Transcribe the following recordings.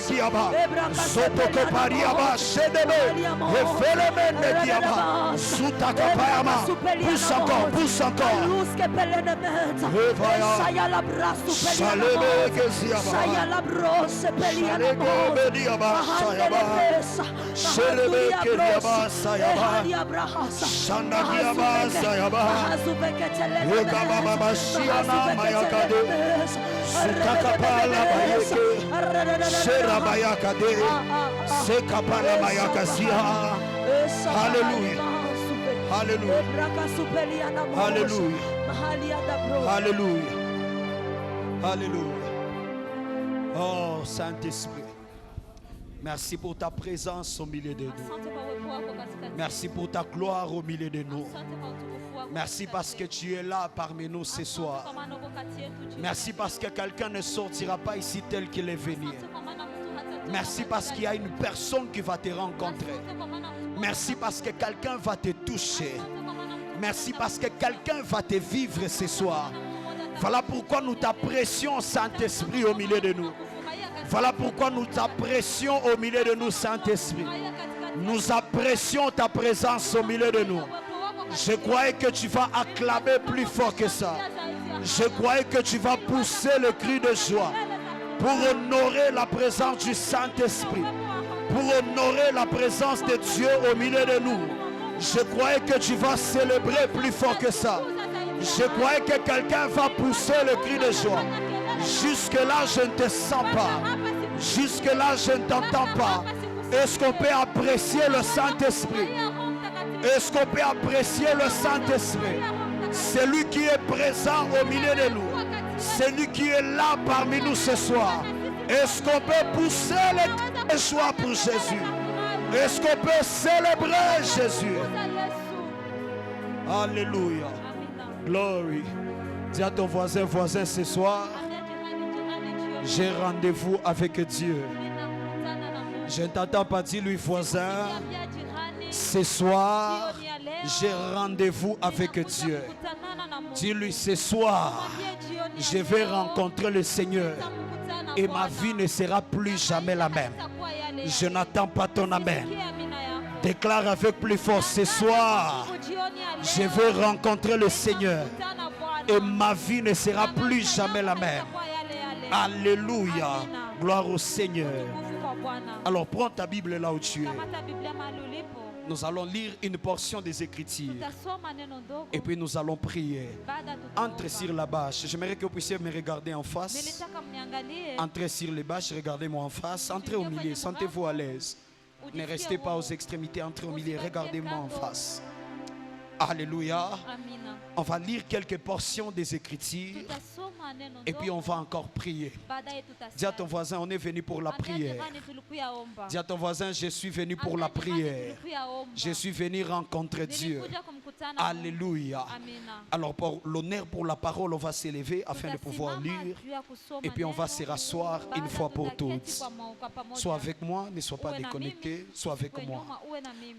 kiaba. Sotoko pariaba sedebe. Efelemene kiaba. Sutakapayama. Pousse encore, pousse encore. Evaya. Salebe keziaba. Salebe bediaba sayaba. Selebe keriaba sayaba. Shandagiaba sayaba. Yegababa shiana mayakade. Sutakapala bayeke. Serabayakade. Sekapala mayakasia. Hallelujah. Hallelujah. Hallelujah. Hallelujah. Hallelujah. Oh Saint-Esprit, merci pour ta présence au milieu de nous. Merci pour ta gloire au milieu de nous. Merci parce que tu es là parmi nous ce soir. Merci parce que quelqu'un ne sortira pas ici tel qu'il est venu. Merci parce qu'il y a une personne qui va te rencontrer. Merci parce que quelqu'un va te toucher. Merci parce que quelqu'un va te vivre ce soir. Voilà pourquoi nous t'apprécions, Saint-Esprit, au milieu de nous. Voilà pourquoi nous t'apprécions au milieu de nous, Saint-Esprit. Nous apprécions ta présence au milieu de nous. Je croyais que tu vas acclamer plus fort que ça. Je croyais que tu vas pousser le cri de joie pour honorer la présence du Saint-Esprit, pour honorer la présence de Dieu au milieu de nous. Je croyais que tu vas célébrer plus fort que ça. Je croyais que quelqu'un va pousser le cri de joie. Jusque-là, je ne te sens pas. Jusque-là, je ne t'entends pas. Est-ce qu'on peut apprécier le Saint-Esprit? Est-ce qu'on peut apprécier le Saint-Esprit? C'est lui qui est présent au milieu de nous. C'est lui qui est là parmi nous ce soir. Est-ce qu'on peut pousser le cri de joie pour Jésus? Est-ce qu'on peut célébrer Jésus? Alléluia. Glory. Dis à ton voisin, voisin, ce soir, j'ai rendez-vous avec Dieu. Je ne t'entends pas dire, lui, voisin, ce soir, j'ai rendez-vous avec Dieu. Dis-lui, ce soir, je vais rencontrer le Seigneur et ma vie ne sera plus jamais la même. Je n'attends pas ton amen. Déclare avec plus force, ce soir, je vais rencontrer le Seigneur et ma vie ne sera plus jamais la même. Alléluia. Gloire au Seigneur. Alors prends ta Bible là où tu es. Nous allons lire une portion des Écritures et puis nous allons prier. Entrez sur la bâche. J'aimerais que vous puissiez me regarder en face. Entrez sur les bâches, regardez-moi en face. Entrez au milieu, sentez-vous à l'aise. Ne restez pas aux extrémités, entrez au milieu, regardez-moi en face. Alléluia. On va lire quelques portions des Écritures et puis on va encore prier. Dis à ton voisin, on est venu pour la prière. Dis à ton voisin, je suis venu pour la prière. Je suis venu rencontrer Dieu. Alléluia. Alors pour l'honneur pour la parole, on va s'élever afin de pouvoir lire et puis on va se rasseoir une fois pour toutes. Sois avec moi, ne sois pas déconnecté, sois avec moi.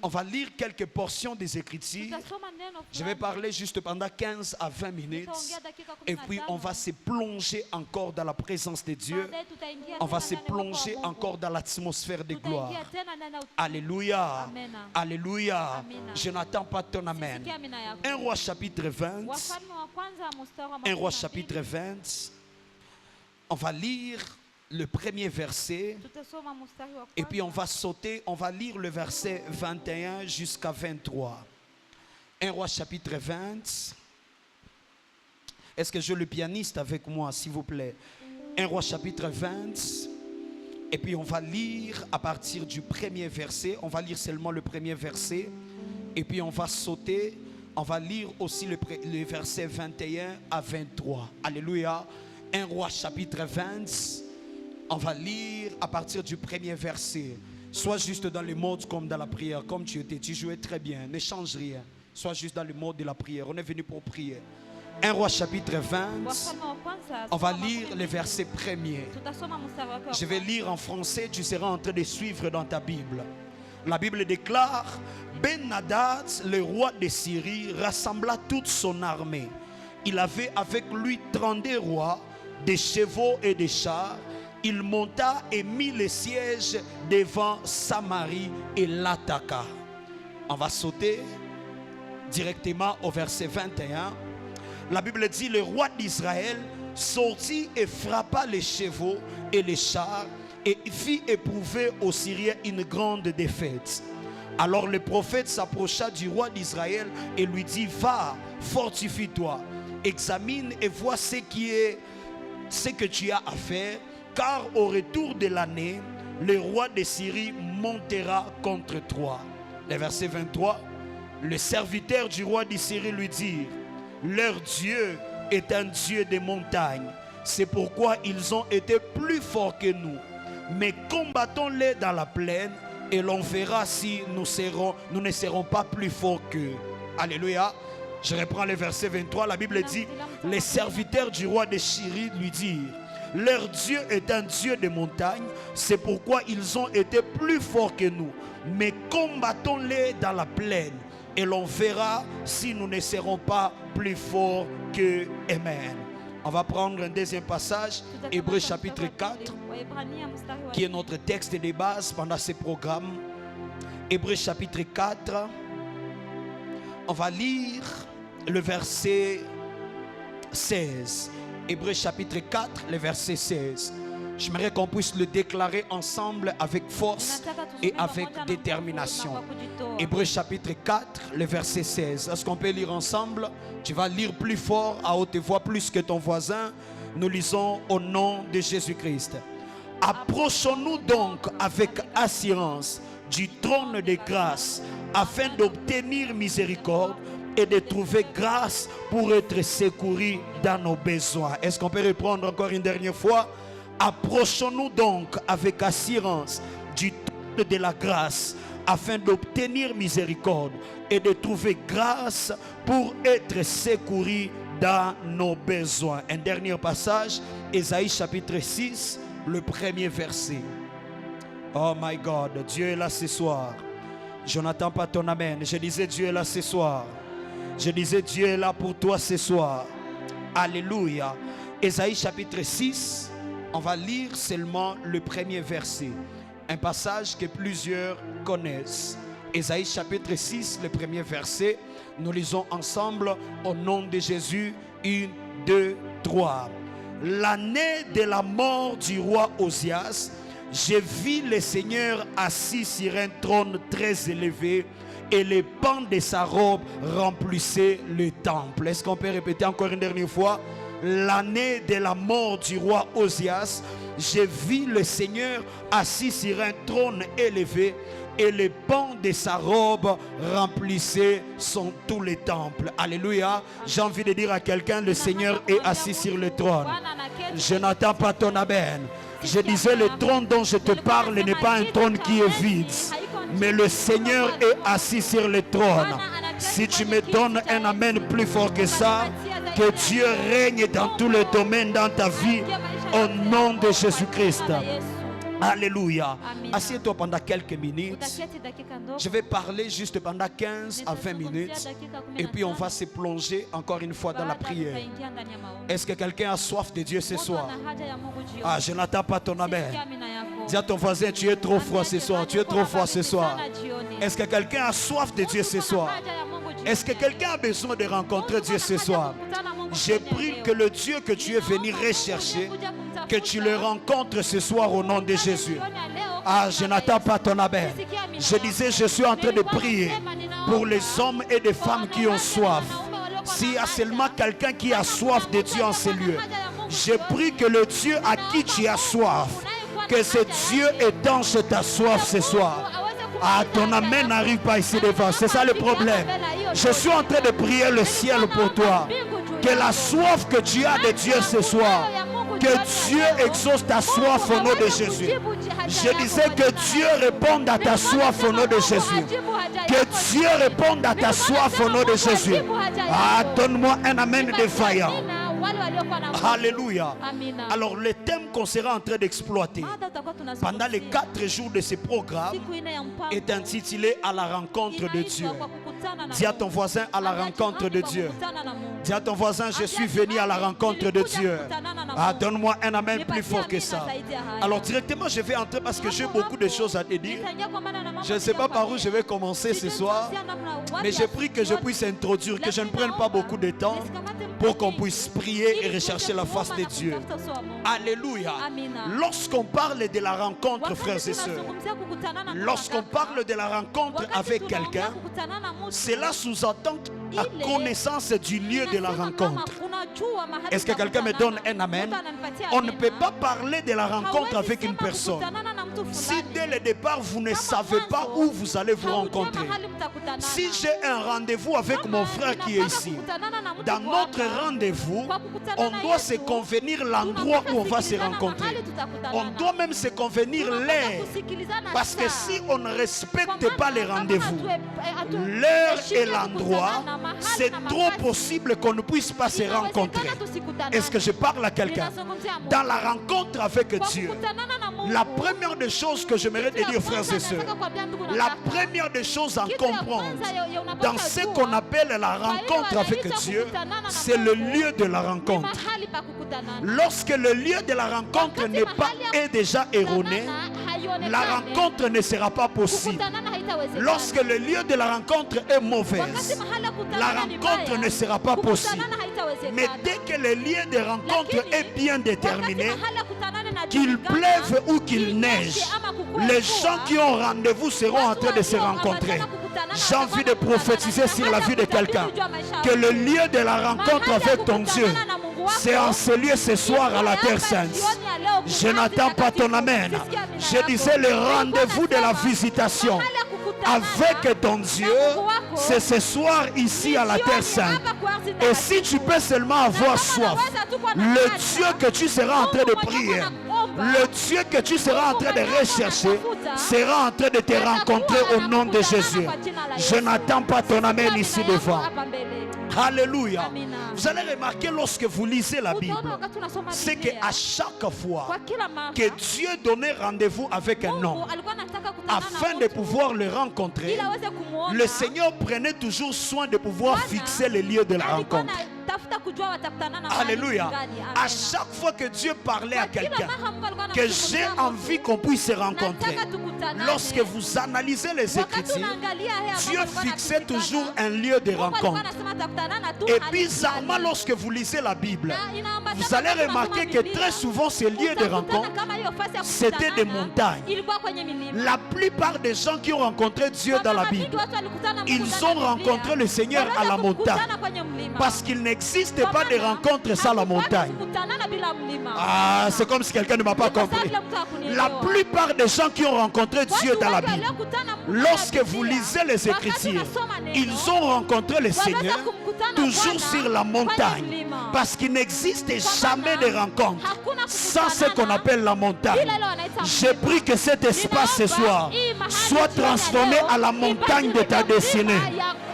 On va lire quelques portions des Écritures. Je vais parler juste pendant 15 à 20 minutes et puis on va se plonger encore dans la présence de Dieu. On va se plonger encore dans l'atmosphère de gloire. Alléluia. Alléluia. Je n'attends pas ton amen. 1 Roi chapitre 20. 1 Roi chapitre 20. On va lire le premier verset et puis on va sauter, on va lire le verset 21 jusqu'à 23. 1 Roi chapitre 20. Est-ce que j'ai le pianiste avec moi, s'il vous plaît? 1 Roi chapitre 20. Et puis on va lire à partir du premier verset. On va lire seulement le premier verset. Et puis on va sauter. On va lire aussi le verset 21 à 23. Alléluia. 1 Roi chapitre 20. On va lire à partir du premier verset. Sois juste dans le mode comme dans la prière. Comme tu étais, tu jouais très bien. Ne change rien. Sois juste dans le mode de la prière. On est venu pour prier. 1 Roi chapitre 20. On va lire les versets premiers. Je vais lire en français. Tu seras en train de suivre dans ta Bible. La Bible déclare: Ben-Hadad, le roi de Syrie, rassembla toute son armée. Il avait avec lui 32 rois, des chevaux et des chars, il monta et mit le siège devant Samarie et l'attaqua. On va sauter directement au verset 21. La Bible dit, le roi d'Israël sortit et frappa les chevaux et les chars et fit éprouver aux Syriens une grande défaite. Alors le prophète s'approcha du roi d'Israël et lui dit, va, fortifie-toi, examine et vois ce que tu as à faire, car au retour de l'année, le roi de Syrie montera contre toi. Le verset 23, le serviteur du roi de Syrie lui dit, leur Dieu est un Dieu des montagnes, c'est pourquoi ils ont été plus forts que nous. Mais combattons-les dans la plaine et l'on verra si nous ne serons pas plus forts qu'eux. Alléluia. Je reprends le verset 23. La Bible dit, les serviteurs du roi de Syrie lui dirent, leur Dieu est un Dieu de montagne, c'est pourquoi ils ont été plus forts que nous. Mais combattons-les dans la plaine et l'on verra si nous ne serons pas plus forts qu'eux. Amen. On va prendre un deuxième passage, Hébreux chapitre 4, qui est notre texte de base pendant ce programme. Hébreux chapitre 4, on va lire le verset 16. Hébreux chapitre 4, le verset 16. J'aimerais qu'on puisse le déclarer ensemble avec force et avec détermination. Hébreux chapitre 4, le verset 16. Est-ce qu'on peut lire ensemble? Tu vas lire plus fort, à haute voix, plus que ton voisin. Nous lisons au nom de Jésus-Christ. Approchons-nous donc avec assurance du trône de grâce afin d'obtenir miséricorde et de trouver grâce pour être secouru dans nos besoins. Est-ce qu'on peut reprendre encore une dernière fois? Approchons-nous donc avec assurance du trône de la grâce afin d'obtenir miséricorde et de trouver grâce pour être secouru dans nos besoins. Un dernier passage, Ésaïe chapitre 6, le premier verset. Oh my God, Dieu est là ce soir. Je n'attends pas ton amen. Je disais Dieu est là ce soir. Je disais Dieu est là pour toi ce soir. Alléluia. Ésaïe chapitre 6, on va lire seulement le premier verset. Un passage que plusieurs connaissent. Ésaïe chapitre 6, le premier verset. Nous lisons ensemble au nom de Jésus. 1, 2, 3. L'année de la mort du roi Osias, j'ai vu le Seigneur assis sur un trône très élevé et les pans de sa robe remplissaient le temple. Est-ce qu'on peut répéter encore une dernière fois? L'année de la mort du roi Osias, j'ai vu le Seigneur assis sur un trône élevé et les pans de sa robe remplissaient tout le temple. Alléluia. J'ai envie de dire à quelqu'un, le Seigneur est assis sur le trône. Je n'attends pas ton amen. Je disais, le trône dont je te parle n'est pas un trône qui est vide, mais le Seigneur est assis sur le trône. Si tu me donnes un amen plus fort que ça, que Dieu règne dans tous les domaines dans ta vie, au nom de Jésus-Christ. Alléluia. Assieds-toi pendant quelques minutes. Je vais parler juste pendant 15 à 20 minutes. Et puis on va se plonger encore une fois dans la prière. Est-ce que quelqu'un a soif de Dieu ce soir? Ah, je n'attends pas ton amen. Dis à ton voisin, tu es trop froid ce soir. Tu es trop froid ce soir. Est-ce que quelqu'un a soif de Dieu ce soir? Est-ce que quelqu'un a besoin de rencontrer Dieu ce soir? J'ai pris que le Dieu que tu es venu rechercher, que tu le rencontres ce soir au nom de Jésus. Ah, je n'attends pas ton amen. Je disais, je suis en train de prier pour les hommes et les femmes qui ont soif. S'il y a seulement quelqu'un qui a soif de Dieu en ces lieux, je prie que le Dieu à qui tu as soif, que ce Dieu étanche ta soif ce soir. Ah, ton amen n'arrive pas ici devant. C'est ça le problème. Je suis en train de prier le ciel pour toi. Que la soif que tu as de Dieu ce soir, que Dieu exauce ta soif au nom de Jésus. Je disais que Dieu réponde à ta soif au nom de Jésus. Que Dieu réponde à ta soif au nom de Jésus. Ah, donne-moi un amen défaillant. Alléluia. Alors le thème qu'on sera en train d'exploiter pendant les 4 jours de ce programme est intitulé à la rencontre de Dieu. Dis à ton voisin, à la rencontre de Dieu. Dis à ton voisin, je suis venu à la rencontre de Dieu. Ah, donne-moi un amen plus fort que ça. Alors directement, je vais entrer parce que j'ai beaucoup de choses à te dire. Je ne sais pas par où je vais commencer ce soir, mais j'ai pris que je puisse introduire, que je ne prenne pas beaucoup de temps pour qu'on puisse prier et rechercher la face de Dieu. Alléluia. Lorsqu'on parle de la rencontre, frères et sœurs, lorsqu'on parle de la rencontre avec quelqu'un, cela sous-entend la connaissance du lieu de la rencontre. Est-ce que quelqu'un me donne un amen? On ne peut pas parler de la rencontre avec une personne si dès le départ vous ne savez pas où vous allez vous rencontrer. Si j'ai un rendez-vous avec mon frère qui est ici, dans notre rendez-vous, on doit se convenir l'endroit où on va se rencontrer. On doit même se convenir l'heure. Parce que si on ne respecte pas les rendez-vous, l'heure et l'endroit, c'est trop possible qu'on ne puisse pas se rencontrer. Est-ce que je parle à quelqu'un? Dans la rencontre avec Dieu, la première des choses que j'aimerais te dire, frères et sœurs, la première des choses à comprendre dans ce qu'on appelle la rencontre avec Dieu, c'est le lieu de la rencontre. Lorsque le lieu de la rencontre est déjà erroné, la rencontre ne sera pas possible. Lorsque le lieu de la rencontre est mauvaise, la rencontre ne sera pas possible. Mais dès que le lieu de rencontre est bien déterminé, qu'il pleuve ou qu'il neige, les gens qui ont rendez-vous seront en train de se rencontrer. J'ai envie de prophétiser sur la vie de quelqu'un que le lieu de la rencontre avec ton Dieu, c'est en ce lieu ce soir à la Terre Sainte. Je n'attends pas ton amen. Je disais le rendez-vous de la visitation avec ton Dieu, c'est ce soir ici à la Terre Sainte. Et si tu peux seulement avoir soif, le Dieu que tu seras en train de prier, le Dieu que tu seras en train de rechercher, sera en train de te rencontrer au nom de Jésus. Je n'attends pas ton amen ici devant. Alléluia. Vous allez remarquer lorsque vous lisez la Bible, c'est qu'à chaque fois que Dieu donnait rendez-vous avec un homme afin de pouvoir le rencontrer, le Seigneur prenait toujours soin de pouvoir fixer le lieu de la rencontre. Alléluia. À chaque fois que Dieu parlait à quelqu'un, que j'ai envie qu'on puisse se rencontrer, lorsque vous analysez les Écritures, Dieu fixait toujours un lieu de rencontre. Et bizarrement, lorsque vous lisez la Bible, vous allez remarquer que très souvent ces lieux de rencontre, c'était des montagnes. La plupart des gens qui ont rencontré Dieu dans la Bible, ils ont rencontré le Seigneur à la montagne. Parce qu'il n'existe pas de rencontre sans la montagne. Ah, c'est comme si quelqu'un ne m'a pas compris. La plupart des gens qui ont rencontré Dieu dans la Bible, lorsque vous lisez les Écritures, ils ont rencontré le Seigneur toujours sur la montagne. Parce qu'il n'existe jamais de rencontre sans ce qu'on appelle la montagne. J'ai pris que cet espace ce soir soit transformé à la montagne de ta destinée.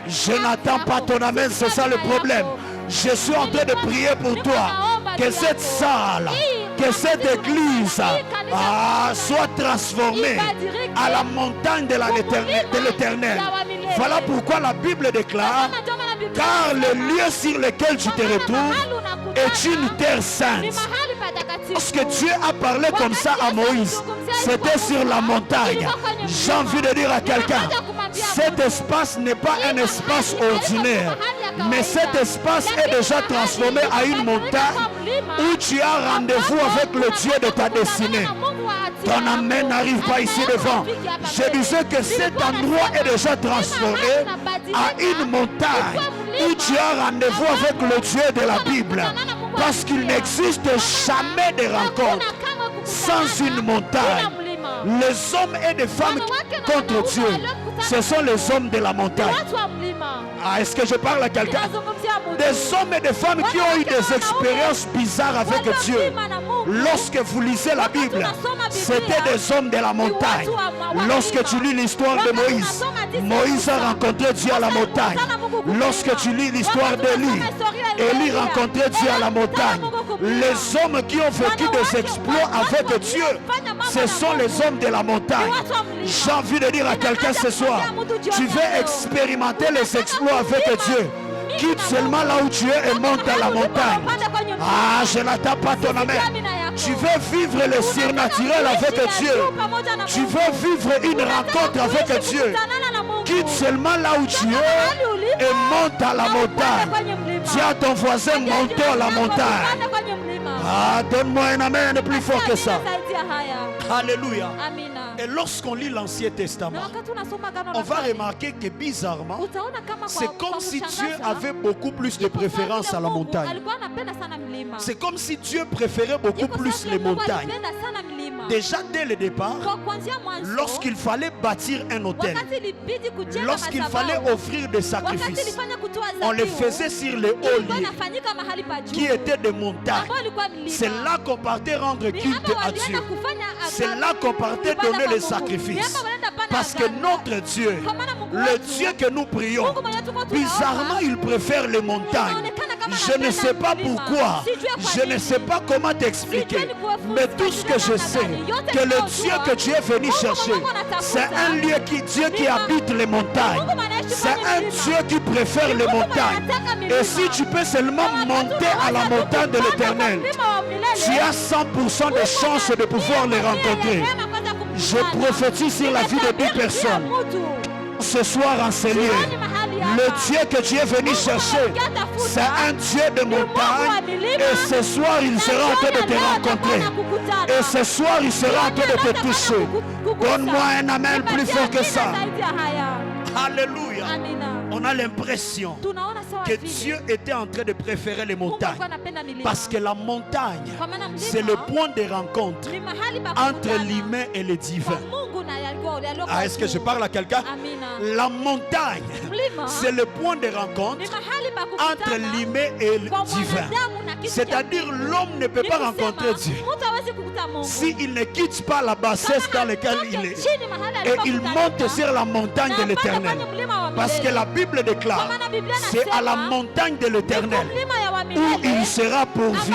Je n'attends pas ton amen, c'est ça le problème. Je suis en train de prier pour toi que cette salle, que cette église soit transformée à la montagne de l'Éternel. Voilà pourquoi la Bible déclare: car le lieu sur lequel tu te retrouves est une terre sainte. Lorsque Dieu a parlé comme ça à Moïse, c'était sur la montagne. J'ai envie de dire à quelqu'un, cet espace n'est pas un espace ordinaire, mais cet espace est déjà transformé à une montagne où tu as rendez-vous avec le Dieu de ta destinée. Ton amen n'arrive pas ici devant. Je disais que cet endroit est déjà transformé à une montagne où tu as rendez-vous avec le Dieu de la Bible. Parce qu'il n'existe jamais de rencontre sans une montagne. Les hommes et les femmes contre Dieu, ce sont les hommes de la montagne. Ah, est-ce que je parle à quelqu'un? Des hommes et des femmes qui ont eu des expériences bizarres avec Dieu. Lorsque vous lisez la Bible, c'était des hommes de la montagne. Lorsque tu lis l'histoire de Moïse, Moïse a rencontré Dieu à la montagne. Lorsque tu lis l'histoire d'Élie, Élie rencontrait Dieu à la montagne. Les hommes qui ont vécu des exploits avec Dieu, ce sont les hommes de la montagne. J'ai envie de dire à quelqu'un ce soir, tu veux expérimenter les exploits avec Dieu. Quitte seulement là où tu es et monte à la montagne. Ah, je n'attends pas ton amen. Tu veux vivre le surnaturel avec Dieu. Tu veux vivre une rencontre avec Dieu. Quitte seulement là où tu es et monte à la montagne. Dis à ton voisin, montons à la montagne. Ah, donne-moi un amen plus fort que ça. Alléluia. Et lorsqu'on lit l'Ancien Testament, on va remarquer que bizarrement, c'est comme si Dieu avait beaucoup plus de préférence à la montagne. C'est comme si Dieu préférait beaucoup plus les montagnes. Déjà dès le départ, lorsqu'il fallait bâtir un autel, lorsqu'il fallait offrir des sacrifices, on les faisait sur les hauts lieux qui étaient des montagnes. C'est là qu'on partait rendre culte à Dieu. C'est là qu'on partait donner les sacrifices. Parce que notre Dieu, le Dieu que nous prions, bizarrement il préfère les montagnes. Je ne sais pas pourquoi, je ne sais pas comment t'expliquer, mais tout ce que je sais, que le Dieu que tu es venu chercher, c'est un lieu Dieu qui habite les montagnes. C'est un Dieu qui préfère les montagnes. Et si tu peux seulement monter à la montagne de l'Éternel, tu as 100% de chances de pouvoir les rencontrer. Je prophétise sur la vie de 10 personnes ce soir en ces lieux. Le Dieu que tu es venu chercher, c'est un Dieu de montagne. Et ce soir, il sera en train de te rencontrer. Et ce soir, il sera en train de te toucher. Donne-moi un amen plus fort que ça. Alléluia. On a l'impression que Dieu était en train de préférer les montagnes. Parce que la montagne, c'est le point de rencontre entre l'humain et le divin. Ah, est-ce que je parle à quelqu'un? La montagne, c'est le point de rencontre entre l'humain et le divin. C'est-à-dire l'homme ne peut pas rencontrer Dieu s'il ne quitte pas la bassesse dans laquelle il est et il monte sur la montagne de l'Éternel. Parce que la Bible déclare, c'est à la montagne de l'Éternel où il sera pourvu.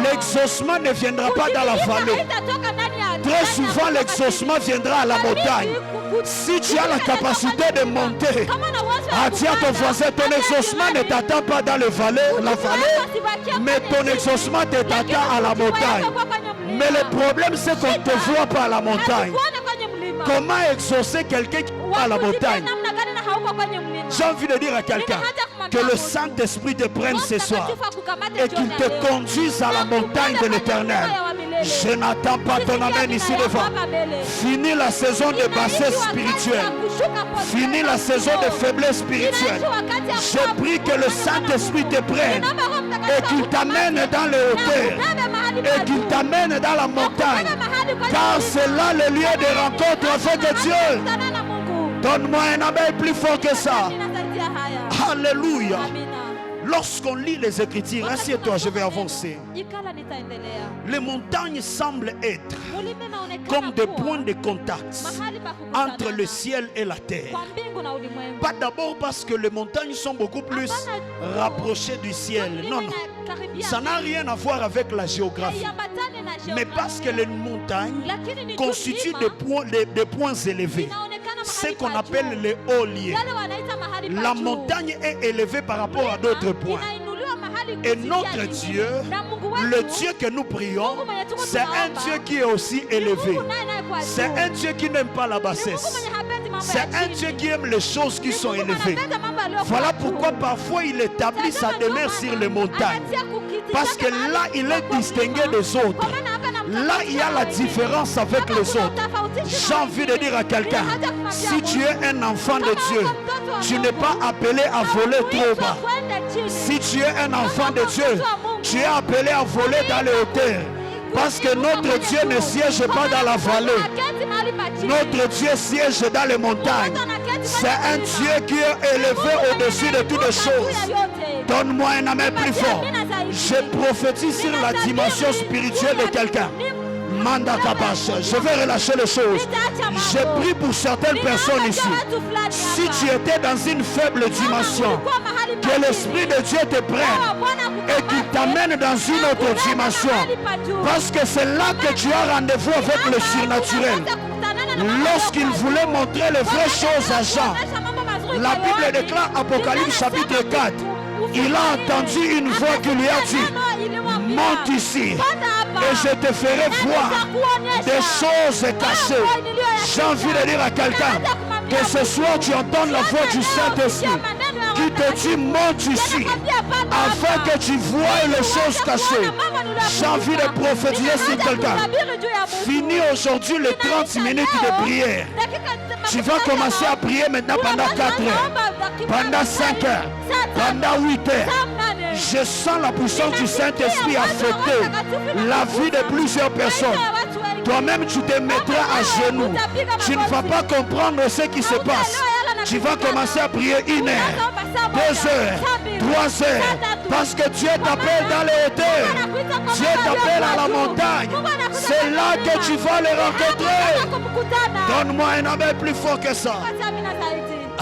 L'exaucement ne viendra pas dans la vallée. Très souvent l'exaucement viendra à la montagne. Si tu as la capacité de monter, dis à ton voisin, ton exaucement ne t'attend pas dans la vallée, mais ton exaucement t'attend à la montagne. Mais le problème c'est qu'on ne te voit pas à la montagne. Comment exaucer quelqu'un qui est à la montagne? J'ai envie de dire à quelqu'un que le Saint-Esprit te prenne ce soir et qu'il te conduise à la montagne de l'Éternel. Je n'attends pas ton amen ici devant. Finis la saison de bassesse spirituelle. Finis la saison de faiblesse spirituelle. Je prie que le Saint-Esprit te prenne et qu'il t'amène dans les hauteurs et qu'il t'amène dans la montagne. Car c'est là le lieu de rencontre avec Dieu. Donne-moi un amen plus fort que ça. Alléluia. Lorsqu'on lit les Écritures, assieds-toi, je vais avancer. Les montagnes semblent être comme des points de contact entre le ciel et la terre. Pas d'abord parce que les montagnes sont beaucoup plus rapprochées du ciel. Non, non. Ça n'a rien à voir avec la géographie. Mais parce que les montagnes constituent des points élevés. Ce qu'on appelle les hauts lieux. La montagne est élevée par rapport à d'autres points. Et notre Dieu, le Dieu que nous prions, c'est un Dieu qui est aussi élevé. C'est un Dieu qui n'aime pas la bassesse. C'est un Dieu qui aime les choses qui sont élevées. Voilà pourquoi parfois il établit sa demeure sur les montagnes. Parce que là, il est distingué des autres. Là, il y a la différence avec les autres. J'ai envie de dire à quelqu'un, si tu es un enfant de Dieu, tu n'es pas appelé à voler trop bas. Si tu es un enfant de Dieu, tu es appelé à voler dans les hauteurs. Parce que notre Dieu ne siège pas dans la vallée. Notre Dieu siège dans les montagnes. C'est un Dieu qui est élevé au-dessus de toutes les choses. Donne-moi un amen plus fort. Je prophétise sur la dimension spirituelle de quelqu'un. Manda Kabash, je vais relâcher les choses. Je prie pour certaines personnes ici. Si tu étais dans une faible dimension, que l'Esprit de Dieu te prenne et qu'il t'amène dans une autre dimension. Parce que c'est là que tu as rendez-vous avec le surnaturel. Lorsqu'il voulait montrer les vraies choses à Jean, La Bible déclare, Apocalypse chapitre 4, il a entendu une voix qui lui a dit, monte ici et je te ferai voir des choses cachées. J'ai envie de dire à quelqu'un que ce soir tu entends la voix du Saint-Esprit qui te dit, monte ici afin que tu vois les choses cachées. J'ai envie de prophétiser sur quelqu'un. Fini aujourd'hui les 30 minutes de prière. Tu vas commencer à prier maintenant pendant 4 heures, pendant 5 heures, pendant 8 heures. Je sens la puissance du Saint-Esprit affecter la vie de plusieurs personnes. Toi-même, tu te mettras à genoux. Tu ne vas pas comprendre ce qui se passe. Tu vas commencer à prier 1 heure, 2 heures, 3 heures. Parce que Dieu t'appelle dans les hauteurs. Dieu t'appelle à la montagne. C'est là que tu vas les rencontrer. Donne-moi un amen plus fort que ça.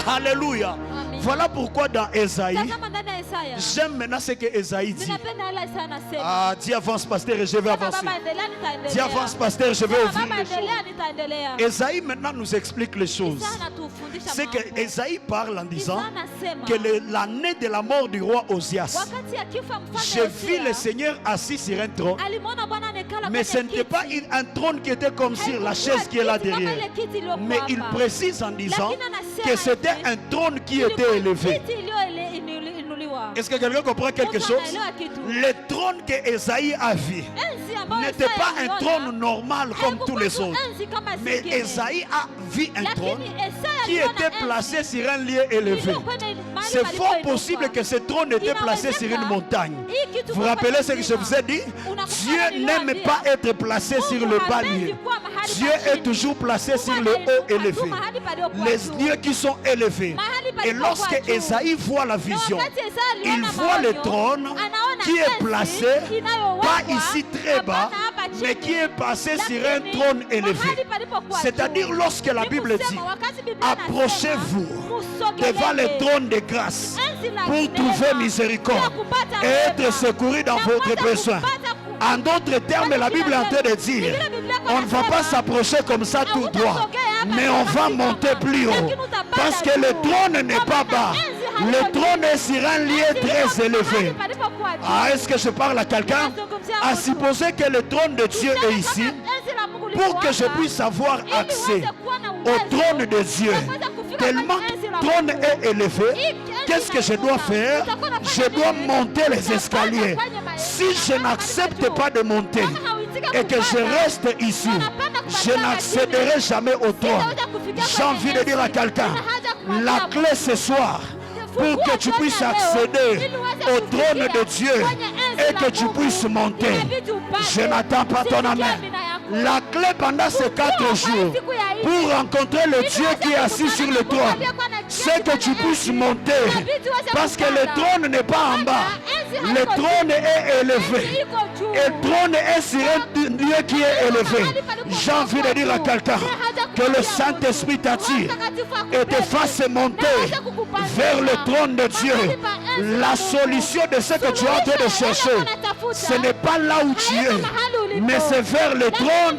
Alléluia. Voilà pourquoi dans Esaïe, j'aime maintenant ce que Esaïe dit. Ah, dis avance pasteur et je vais avancer. Dis avance pasteur, je vais ouvrir les choses. Esaïe maintenant nous explique les choses. C'est que Esaïe parle en disant que l'année de la mort du roi Osias, j'ai vu le Seigneur assis sur un trône. Mais ce n'était pas un trône qui était comme sur la chaise qui est là derrière. Mais il précise en disant que c'était un trône qui était élevé. Est-ce que quelqu'un comprend quelque chose? Le trône que Esaïe a vu n'était pas un trône normal comme tous les autres. Mais Esaïe a vu un trône qui était placé sur un lieu élevé. C'est fort possible que ce trône était placé sur une montagne. Vous vous rappelez ce que je vous ai dit? Dieu n'aime pas être placé sur le bas lieu. Dieu est toujours placé sur le haut élevé. Les lieux qui sont élevés. Et lorsque Esaïe voit la vision, il voit le trône qui est placé, pas ici très bas, mais qui est passé sur un trône élevé. C'est-à-dire lorsque la Bible dit, approchez-vous devant le trône de grâce pour trouver miséricorde et être secouru dans votre besoin. En d'autres termes, la Bible est en train de dire, on ne va pas s'approcher comme ça tout droit, mais on va monter plus haut. Parce que le trône n'est pas bas. Le trône est sur un lieu très élevé. Ah, est-ce que je parle à quelqu'un? À supposer que le trône de Dieu est ici, pour que je puisse avoir accès au trône de Dieu, tellement le trône est élevé, qu'est-ce que je dois faire? Je dois monter les escaliers. Si je n'accepte pas de monter et que je reste ici, je n'accéderai jamais au trône. J'ai envie de dire à quelqu'un, la clé ce soir, pour que tu puisses accéder au trône de Dieu et que tu puisses monter, je n'attends pas ton amen. La clé pendant ces 4 jours pour rencontrer le Dieu qui est assis sur le trône, c'est que tu puisses monter, parce que le trône n'est pas en bas, le trône est élevé et le trône est sur un lieu qui est élevé. J'ai envie de dire à quelqu'un que le Saint-Esprit t'attire et te fasse monter vers le trône de Dieu. La solution de ce que tu es en train de chercher, ce n'est pas là où tu es, mais c'est vers le trône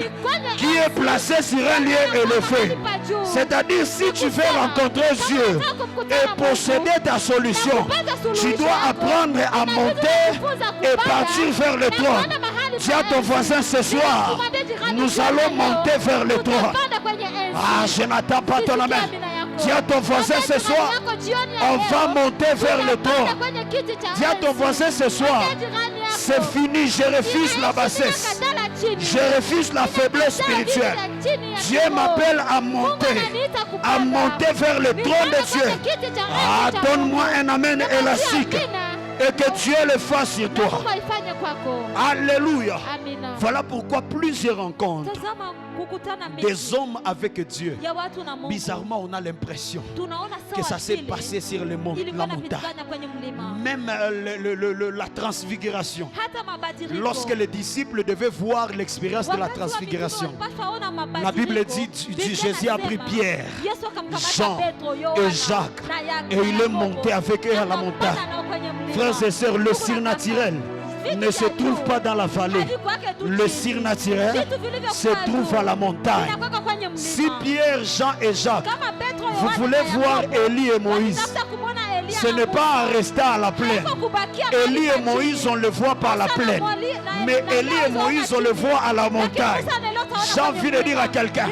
qui est placé sur un lieu élevé. C'est-à-dire, si tu veux rencontrer Dieu et posséder ta solution, tu dois apprendre à monter et partir vers le trône. Dis à ton voisin ce soir, nous allons monter vers le trône. Ah, je n'attends pas ton amen. Dis à ton voisin ce soir, on va monter vers le trône. Dis à ton voisin ce soir, c'est fini, je refuse la bassesse. Je refuse la faiblesse spirituelle. Dieu m'appelle à monter vers le trône de Dieu. Ah, donne-moi un amen élastique et que Dieu le fasse sur toi. Alléluia. Voilà pourquoi plusieurs rencontres des hommes avec Dieu, bizarrement on a l'impression que ça s'est passé sur la montagne. Même la transfiguration, lorsque les disciples devaient voir l'expérience de la transfiguration, la Bible dit Jésus a pris Pierre, Jean et Jacques et il est monté avec eux à la montagne. Frères et sœurs, le surnaturel ne se trouve pas dans la vallée. le surnaturel se trouve à la montagne. Si Pierre, Jean et Jacques, vous voulez voir Élie et Moïse, ce n'est pas à rester à la plaine. Élie et Moïse, on le voit par la plaine. Mais Élie et Moïse, on le voit à la montagne. J'ai envie de dire à quelqu'un,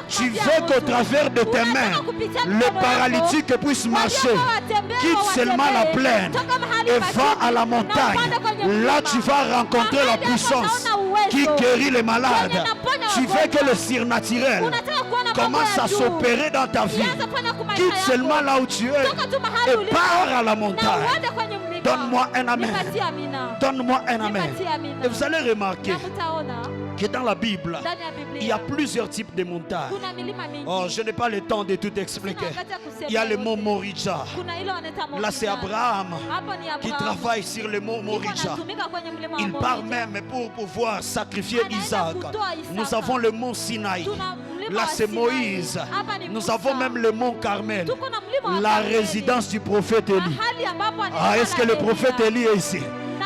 tu veux qu'au travers de tes mains, le paralytique puisse marcher. Quitte seulement la plaine et va à la montagne. Là, tu vas rencontrer la puissance qui guérit les malades. Tu veux que le surnaturel commence à s'opérer dans ta vie. Quitte seulement là où tu es et pars à la montagne. Donne-moi un amen. Donne-moi un amen. Et vous allez remarquer que dans la Bible, il y a plusieurs types de montagnes. Oh, je n'ai pas le temps de tout expliquer. Il y a le mont Moricha. Là, c'est Abraham qui travaille sur le mont Moricha. Il part même pour pouvoir sacrifier Isaac. Nous avons le mont Sinaï. Là, c'est Moïse. Nous avons même le mont Carmel, la résidence du prophète Élie. Ah, est-ce que le prophète Élie est ici?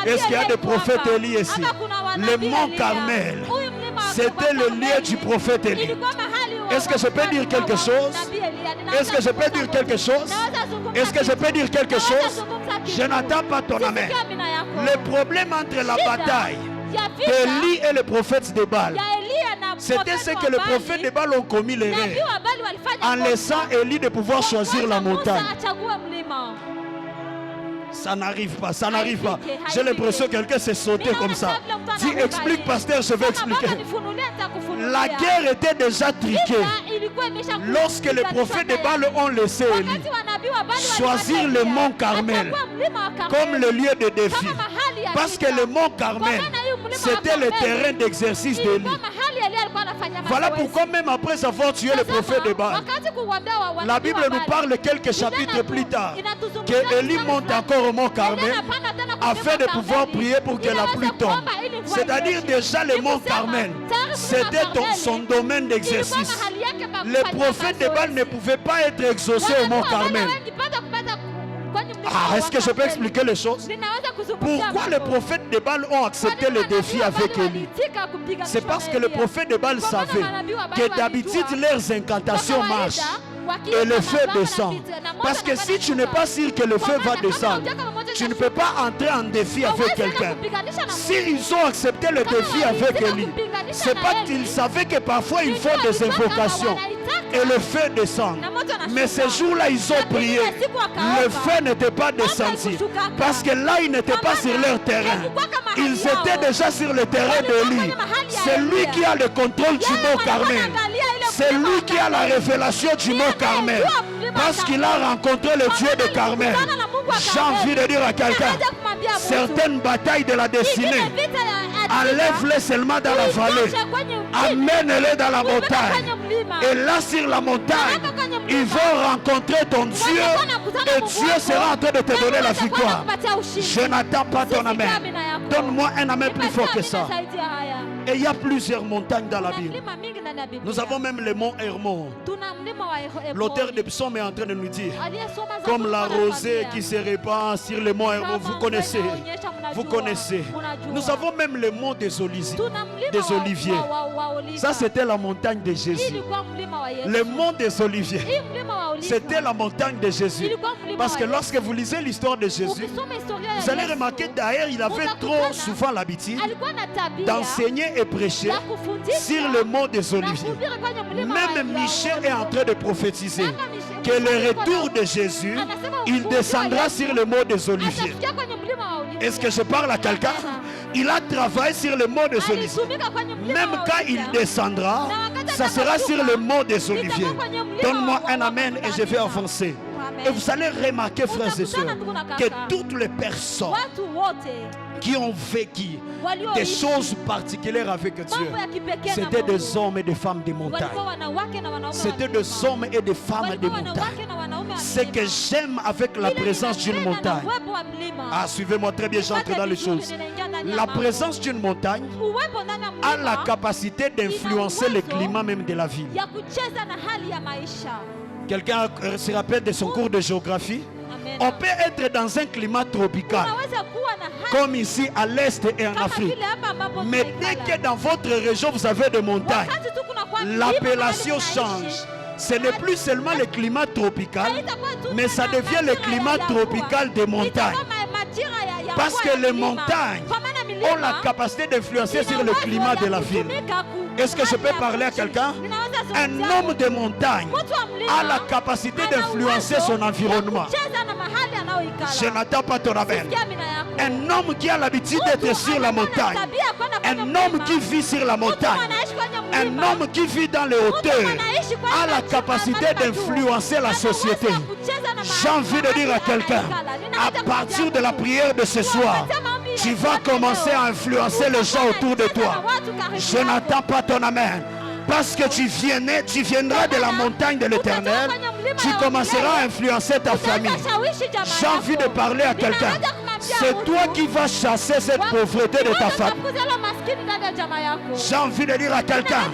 Est-ce qu'il y a des prophètes Élie ici? Le mont Carmel, c'était le lieu du prophète Élie. Est-ce que je peux dire quelque chose? Est-ce que je peux dire quelque chose? Est-ce que je peux dire quelque chose? Je n'attends pas ton amen. Le problème entre la bataille d'Élie et le prophète de Baal, c'était ce que le prophète de Baal ont commis l'erreur en laissant Élie de pouvoir choisir la montagne. Ça n'arrive pas, ça n'arrive pas. J'ai l'impression que quelqu'un s'est sauté comme ça. Dis, explique pasteur, je vais expliquer. La guerre était déjà triquée lorsque les prophètes de Baal ont laissé Élie choisir le mont Carmel comme le lieu de défi. Parce que le mont Carmel, c'était le terrain d'exercice d'Élie. Voilà pourquoi même après avoir tué le prophète de Baal, la Bible nous parle quelques chapitres plus tard que Élie monte encore au mont Carmel afin de pouvoir prier pour que la pluie tombe. C'est-à-dire déjà le mont Carmel, c'était son domaine d'exercice. Les prophètes de Baal ne pouvaient pas être exaucés au mont Carmel. Ah, est-ce que je peux expliquer les choses? Pourquoi les prophètes de Baal ont accepté le défi avec Élie? C'est parce que le prophète de Baal savait que d'habitude leurs incantations marchent et le feu descend. Parce que si tu n'es pas sûr que le feu va descendre, tu ne peux pas entrer en défi avec quelqu'un. S'ils ont accepté le défi avec Élie, c'est parce qu'ils savaient que parfois ils font des invocations et le feu descend. Mais ce jour-là, ils ont prié. Le feu n'était pas descendu. Parce que là, ils n'étaient pas sur leur terrain. Ils étaient déjà sur le terrain d'Élie. C'est lui qui a le contrôle du mont Carmel. C'est lui qui a la révélation du mont Carmel. Parce qu'il a rencontré le Dieu de Carmel. J'ai envie de dire à quelqu'un, certaines batailles de la destinée, enlève-les seulement dans la vallée. Amène-les dans la montagne. Et là sur la montagne, ils vont rencontrer ton Dieu. Et Dieu sera en train de te donner la victoire. Je n'attends pas ton amen. Donne-moi un amen plus fort que ça. Et il y a plusieurs montagnes dans la Bible. Nous avons même le mont Hermon. L'auteur des psaumes est en train de nous dire, comme la rosée qui se répand sur le mont Hermon. Vous connaissez. Vous connaissez. Nous avons même le mont des Oliviers. Ça, c'était la montagne de Jésus. Le mont des Oliviers, c'était la montagne de Jésus. Parce que lorsque vous lisez l'histoire de Jésus, vous allez remarquer d'ailleurs, il avait trop souvent l'habitude d'enseigner et prêcher sur le mont des Oliviers. Même Michel est en train de prophétiser que le retour de Jésus, il descendra sur le mont des Oliviers. Est-ce que je parle à quelqu'un? Il a travaillé sur le mont des Oliviers. Même quand il descendra, ça sera sur le mont des Oliviers. Donne-moi un amen et je vais avancer. Et vous allez remarquer, frères et sœurs, que toutes les personnes qui ont vécu des choses particulières avec Dieu, c'était des hommes et des femmes de montagne. C'était des hommes et des femmes de montagne. Ce que j'aime avec la présence d'une montagne, ah, suivez-moi très bien, j'entre dans les choses. La présence d'une montagne a la capacité d'influencer le climat même de la ville. Quelqu'un se rappelle de son cours de géographie? On peut être dans un climat tropical, comme ici à l'Est et en Afrique. Mais dès que dans votre région vous avez des montagnes, l'appellation change. Ce n'est plus seulement le climat tropical, mais ça devient le climat tropical des montagnes. Parce que les montagnes ont la capacité d'influencer sur le climat de la ville. Est-ce que je peux parler à quelqu'un? Un homme de montagne a la capacité d'influencer son environnement. Je n'attends pas ton amen. Un homme qui a l'habitude d'être sur la montagne, un homme qui vit sur la montagne, un homme qui vit dans les hauteurs a la capacité d'influencer la société. J'ai envie de dire à quelqu'un, à partir de la prière de ce soir, tu vas commencer à influencer les gens autour de toi. Je n'attends pas ton amen. Parce que tu viendras de la montagne de l'Éternel, tu commenceras à influencer ta famille. J'ai envie de parler à quelqu'un. C'est toi qui vas chasser cette pauvreté de ta famille. J'ai envie de dire à quelqu'un,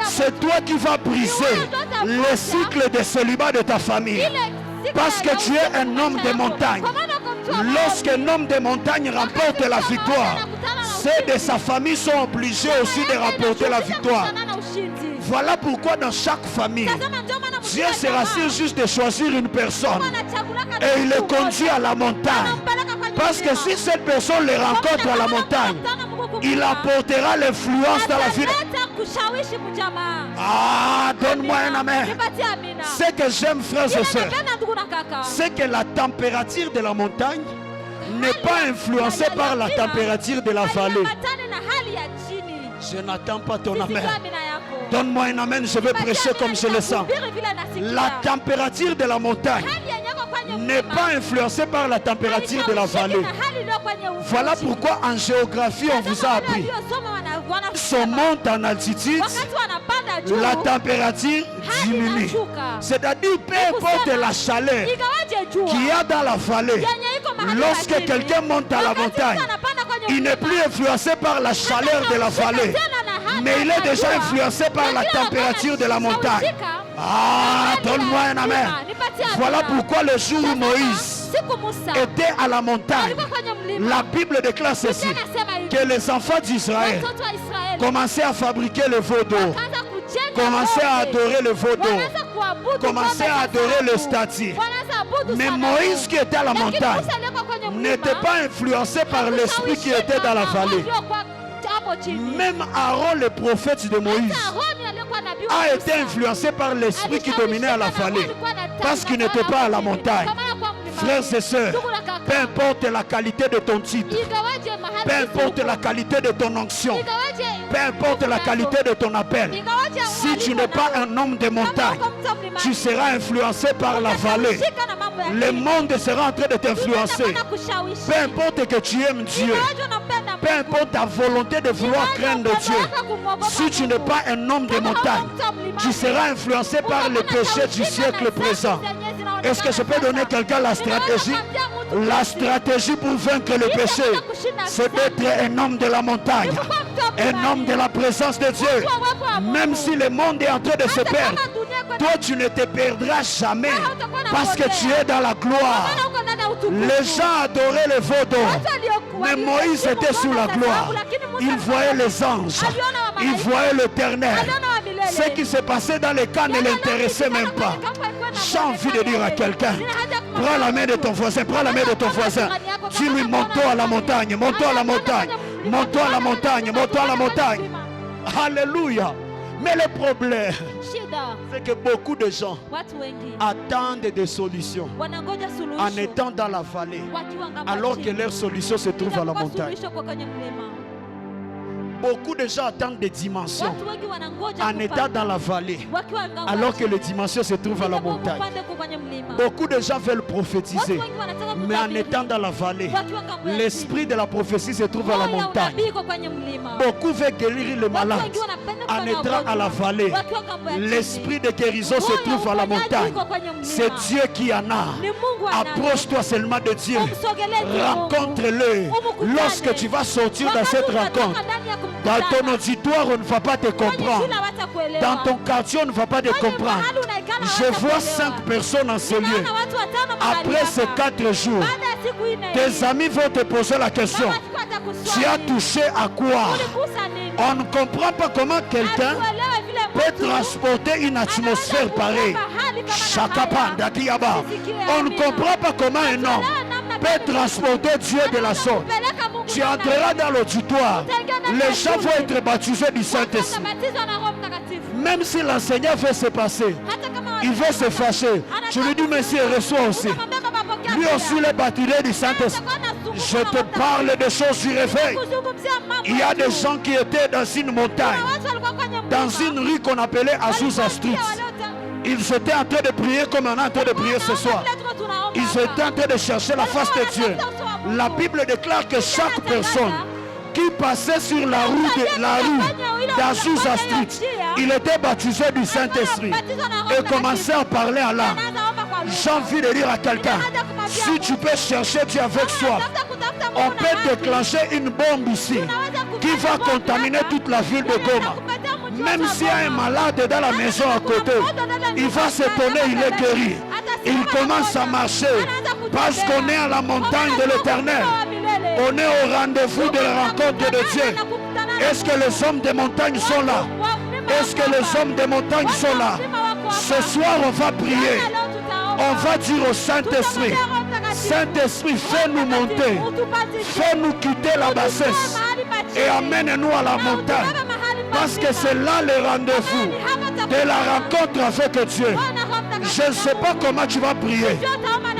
c'est toi qui vas briser le cycle de célibat de ta famille. Parce que tu es un homme de montagne. Lorsqu'un homme de montagne remporte la victoire, ceux de sa famille sont obligés aussi de remporter la victoire. Voilà pourquoi dans chaque famille, Dieu se rassure juste de choisir une personne et il le conduit à la montagne. Parce que si cette personne le rencontre à la montagne, il apportera l'influence dans la vie. Ah, donne-moi un amen. Ce que j'aime, frères et sœurs, c'est que la température de la montagne n'est pas influencée par la température de la vallée. Je n'attends pas ton amen. Donne-moi un amen, je vais prêcher comme je le sens. La température de la montagne n'est pas influencée par la température de la vallée. Voilà pourquoi en géographie on vous a appris. Si on monte en altitude, la température diminue. C'est-à-dire, peu importe la chaleur qu'il y a dans la vallée, lorsque quelqu'un monte à la montagne, il n'est plus influencé par la chaleur de la vallée, mais il est déjà influencé par la température de la montagne. Ah, donne-moi un amen. Voilà pourquoi le jour où Moïse était à la montagne, la Bible déclare ceci, que les enfants d'Israël commençaient à fabriquer le veau d'or, commençaient à adorer le veau d'or, commençaient à adorer le statue. Mais Moïse qui était à la montagne n'était pas influencé par l'esprit qui était dans la vallée. Même Aaron, le prophète de Moïse, a été influencé par l'esprit qui dominait à la vallée, parce qu'il n'était pas à la montagne. Frères et sœurs, peu importe la qualité de ton titre, peu importe la qualité de ton onction, peu importe la qualité de ton appel, si tu n'es pas un homme de montagne, tu seras influencé par la vallée. Le monde sera en train de t'influencer. Peu importe que tu aimes Dieu, peu importe ta volonté de vouloir craindre Dieu, si tu n'es pas un homme de montagne, tu seras influencé par le péché du siècle présent. Est-ce que je peux donner quelqu'un la stratégie? La stratégie pour vaincre le péché, c'est d'être un homme de la montagne, un homme de la présence de Dieu. Même si le monde est en train de se perdre, toi tu ne te perdras jamais, parce que tu es dans la gloire. Les gens adoraient le veau d'or, mais Moïse était sous la gloire. Il voyait les anges, il voyait l'Éternel. Ce qui se passait dans les camps ne l'intéressait même pas. J'ai envie de dire à quelqu'un, prends la main de ton voisin, prends la main de ton voisin. Dis-lui, monte-toi à la montagne, monte-toi à la montagne, monte-toi à la montagne, monte-toi à la montagne. Alléluia. Mais le problème, c'est que beaucoup de gens attendent des solutions en étant dans la vallée, alors que leur solution se trouve à la montagne. Beaucoup de gens attendent des dimensions en étant dans la vallée, alors que les dimensions se trouvent à la montagne. Beaucoup de gens veulent prophétiser, mais en étant dans la vallée, l'esprit de la prophétie se trouve à la montagne. Beaucoup veulent guérir les malades en étant à la vallée. L'esprit de guérison se trouve à la montagne. C'est Dieu qui en a. Approche-toi seulement de Dieu. Rencontre-le. Lorsque tu vas sortir dans cette rencontre, dans ton auditoire, on ne va pas te comprendre. Dans ton quartier, on ne va pas te comprendre. Je vois 5 personnes en ce lieu. Après ces 4 jours, tes amis vont te poser la question. Tu as touché à quoi? On ne comprend pas comment quelqu'un peut transporter une atmosphère pareille. On ne comprend pas comment un homme peut transporter Dieu de la sorte. Tu entreras dans l'auditoire. Les gens vont être baptisés du Saint-Esprit. Même si l'enseignant veut se passer, il veut se fâcher. Je lui dis, monsieur, reçois aussi. Lui aussi, il est baptisé du Saint-Esprit. Je te parle de choses du réveil. Il y a des gens qui étaient dans une montagne, dans une rue qu'on appelait Azusa Street. Ils étaient en train de prier comme on est en train de prier ce soir. Ils étaient en train de chercher la face de Dieu. La Bible déclare que chaque personne qui passait sur la rue d'Azusa Street, il était baptisé du Saint-Esprit et commençait à parler en langue. J'ai envie de dire à quelqu'un, si tu peux chercher Dieu avec soi, on peut déclencher une bombe ici qui va contaminer toute la ville de Goma. Même s'il y a un malade dans la maison à côté, il va s'étonner, il est guéri. Il commence à marcher parce qu'on est à la montagne de l'Éternel. On est au rendez-vous de la rencontre de Dieu. Est-ce que les hommes des montagnes sont là? Est-ce que les hommes des montagnes sont là? Ce soir, on va prier. On va dire au Saint-Esprit, Saint-Esprit, fais-nous monter, fais-nous quitter la bassesse et amène-nous à la montagne. Parce que c'est là le rendez-vous de la rencontre avec Dieu. Je ne sais pas comment tu vas prier,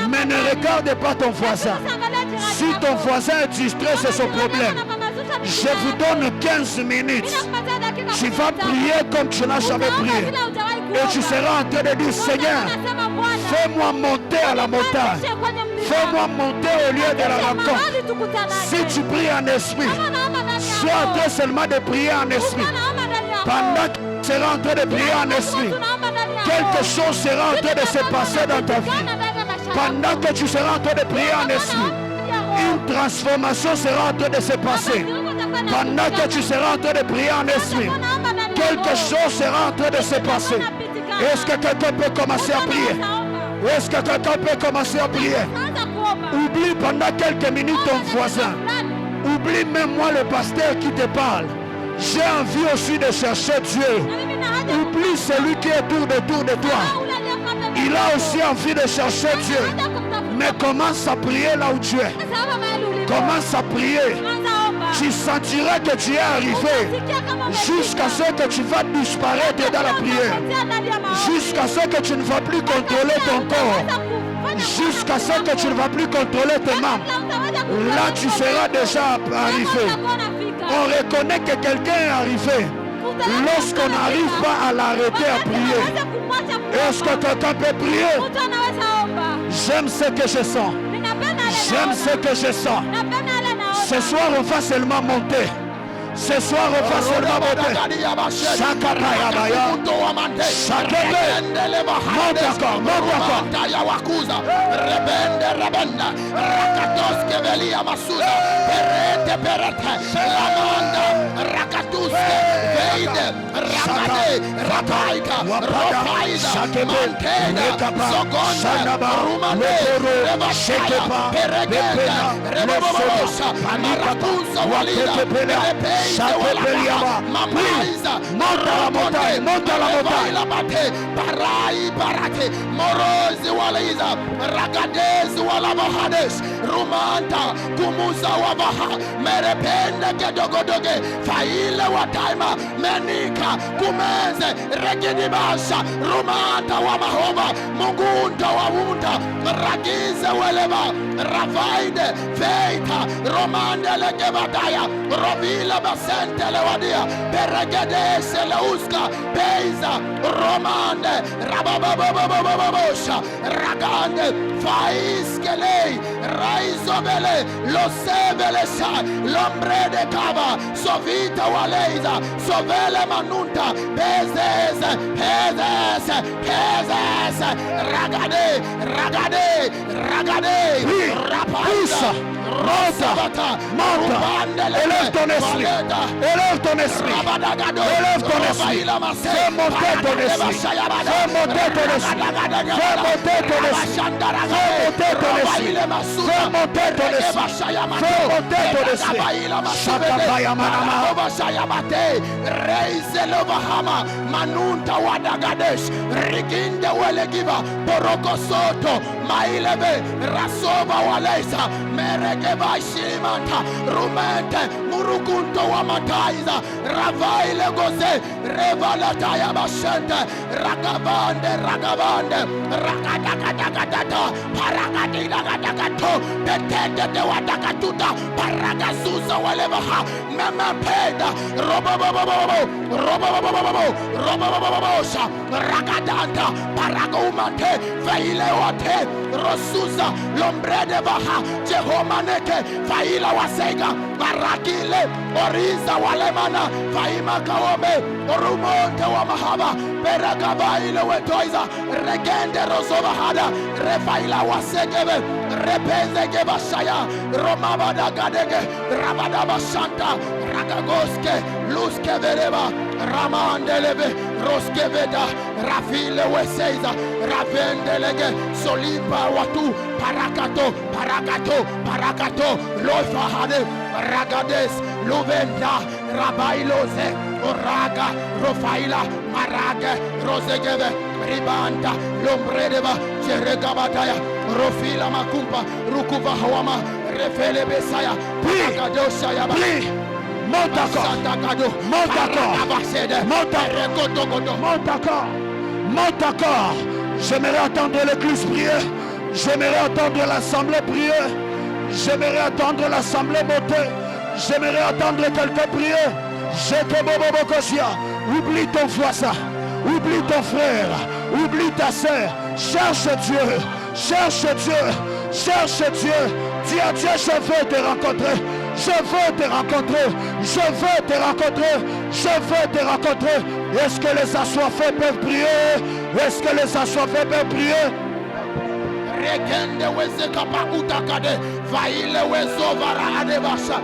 mais ne regarde pas ton voisin. Si ton voisin est distrait, c'est son problème. Je vous donne 15 minutes. Tu vas prier comme tu n'as jamais prié. Et tu seras en train de dire, Seigneur, fais-moi monter à la montagne. Fais-moi monter au lieu de la rencontre. Si tu pries en esprit, sois en train seulement de prier en esprit. Pendant que tu seras en train de prier en esprit, quelque chose sera en train de se passer dans ta vie. Pendant que tu seras en train de prier en esprit, une transformation sera en train de se passer. Pendant que tu seras en train de prier en esprit, quelque chose sera en train de se passer. Est-ce que quelqu'un peut commencer à prier? Est-ce que quelqu'un peut commencer à prier? Oublie pendant quelques minutes ton voisin. Oublie même moi le pasteur qui te parle. J'ai envie aussi de chercher Dieu. Oublie celui qui est autour de toi. Il a aussi envie de chercher Dieu. Mais commence à prier là où tu es. Commence à prier. Tu sentiras que tu es arrivé jusqu'à ce que tu vas disparaître dans la prière. Jusqu'à ce que tu ne vas plus contrôler ton corps. Jusqu'à ce que tu ne vas plus contrôler tes membres. Là, tu seras déjà arrivé. On reconnaît que quelqu'un est arrivé lorsqu'on n'arrive pas à l'arrêter à prier. Est-ce que quelqu'un peut prier? J'aime ce que je sens. J'aime ce que je sens. Ce soir, on va seulement monter. Ce soir, on va seulement monter. Monte encore, monte encore. Monte à la montagne, monte à la montagne. Parai barate, morozi waliza, ragadez walamahades, rumanta, kumuza wabaha, merepende gedogodoge, faile wataima, menika, kumeze, regidibasha, rumanta wamahoma, mungunda wawunda, ragize weleba, ravaide, feita, romande legebadaya, rovila basente lewadia, peregedese leuska, peiza, romande, rababababababosha, ragande, faiskele, raizobele, losebelesa, lombre de cava, sovita waleiza, sovele manunta, pezese, pezese, pezese, ragade, ragade, ragade, rapaiza, Élève ton esprit. Élève ton esprit. Élève ton esprit. Fais monter ton esprit. Fais monter ton esprit. Fais monter ton esprit. Fais monter ton esprit. Fais monter ton esprit. Fais monter ton esprit. Shakabaya manama. Reise lovahama manunta wadagadesh riginde welegiva borokosoto mailebe rasova walesa meregeva shilimanta rumente murukunto wa mataiza ravaile goze revalataya bashente ragabande ragadakadakadata paragadidakadakato betende de wadakatuta paragazuza walevaha memapeda robobobobosha ragadanta paragoumate veilewate rosuza lombrede baha jehomaneke faila wasega barakile oriza walemana faima kaome orumonte wa mahaba peragabaile wetoiza regende rozovahada refaila wasegebe repezege bashaya romabada gadege rabada bashanta ragagoske luske vereba ramandelebe roskeveda rafile weseiza ravendelege solipa watu parakato lofahade ragades luvenda rabailoze oraga rofaila marage rosegebe ribanda lombredeba cheregabataya rofila makumpa rukuva hawama refele besaya parakadosha yaba Monte encore. J'aimerais attendre l'église prier. J'aimerais attendre l'assemblée prier. J'aimerais attendre l'assemblée monter. J'aimerais attendre quelqu'un prier. Oublie ton voisin. Oublie ton frère. Oublie ta sœur. Cherche Dieu. Cherche Dieu. Cherche Dieu. Dis à Dieu, je veux te rencontrer. Je veux te rencontrer. Je veux te rencontrer. Je veux te rencontrer. Est-ce que les assoiffés peuvent prier? Est-ce que les assoiffés peuvent prier? Regende weze kapakuta kade vaile wezo vara adebasha.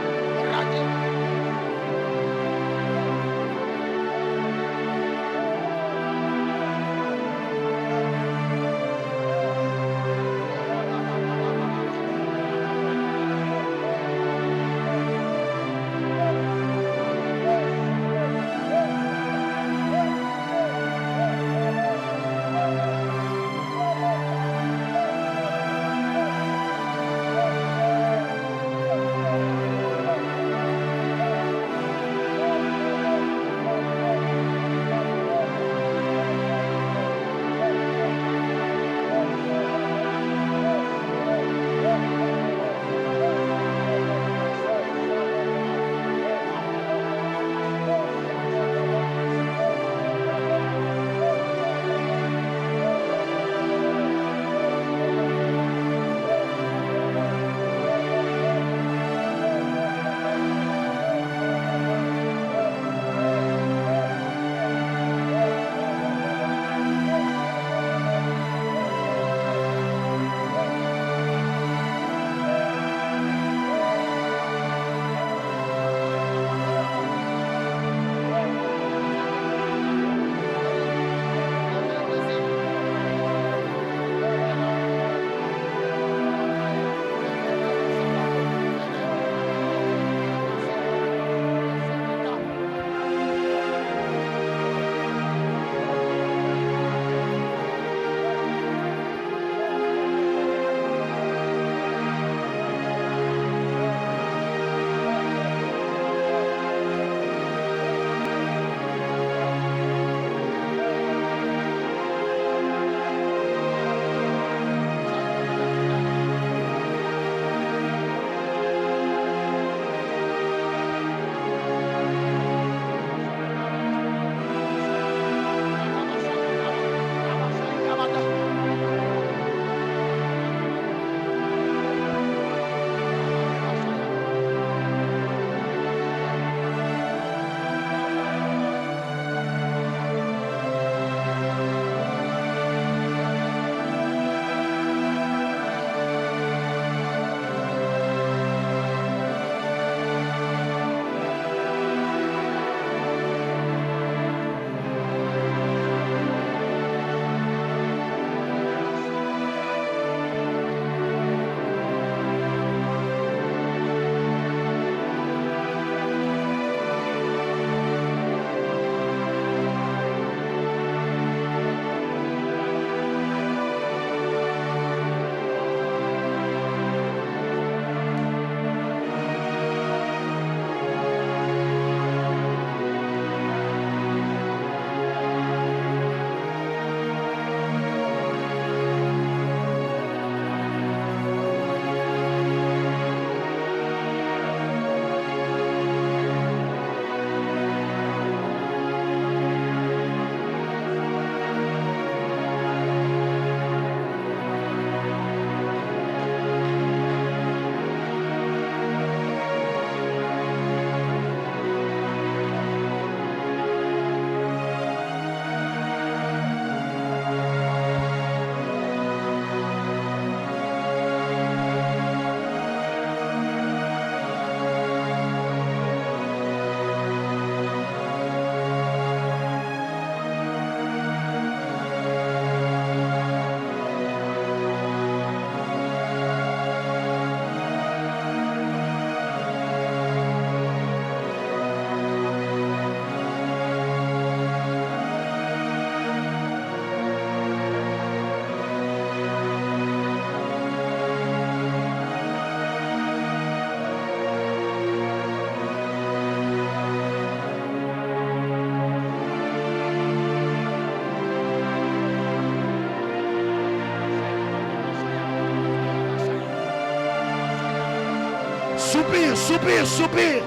Soupire, soupire, soupire.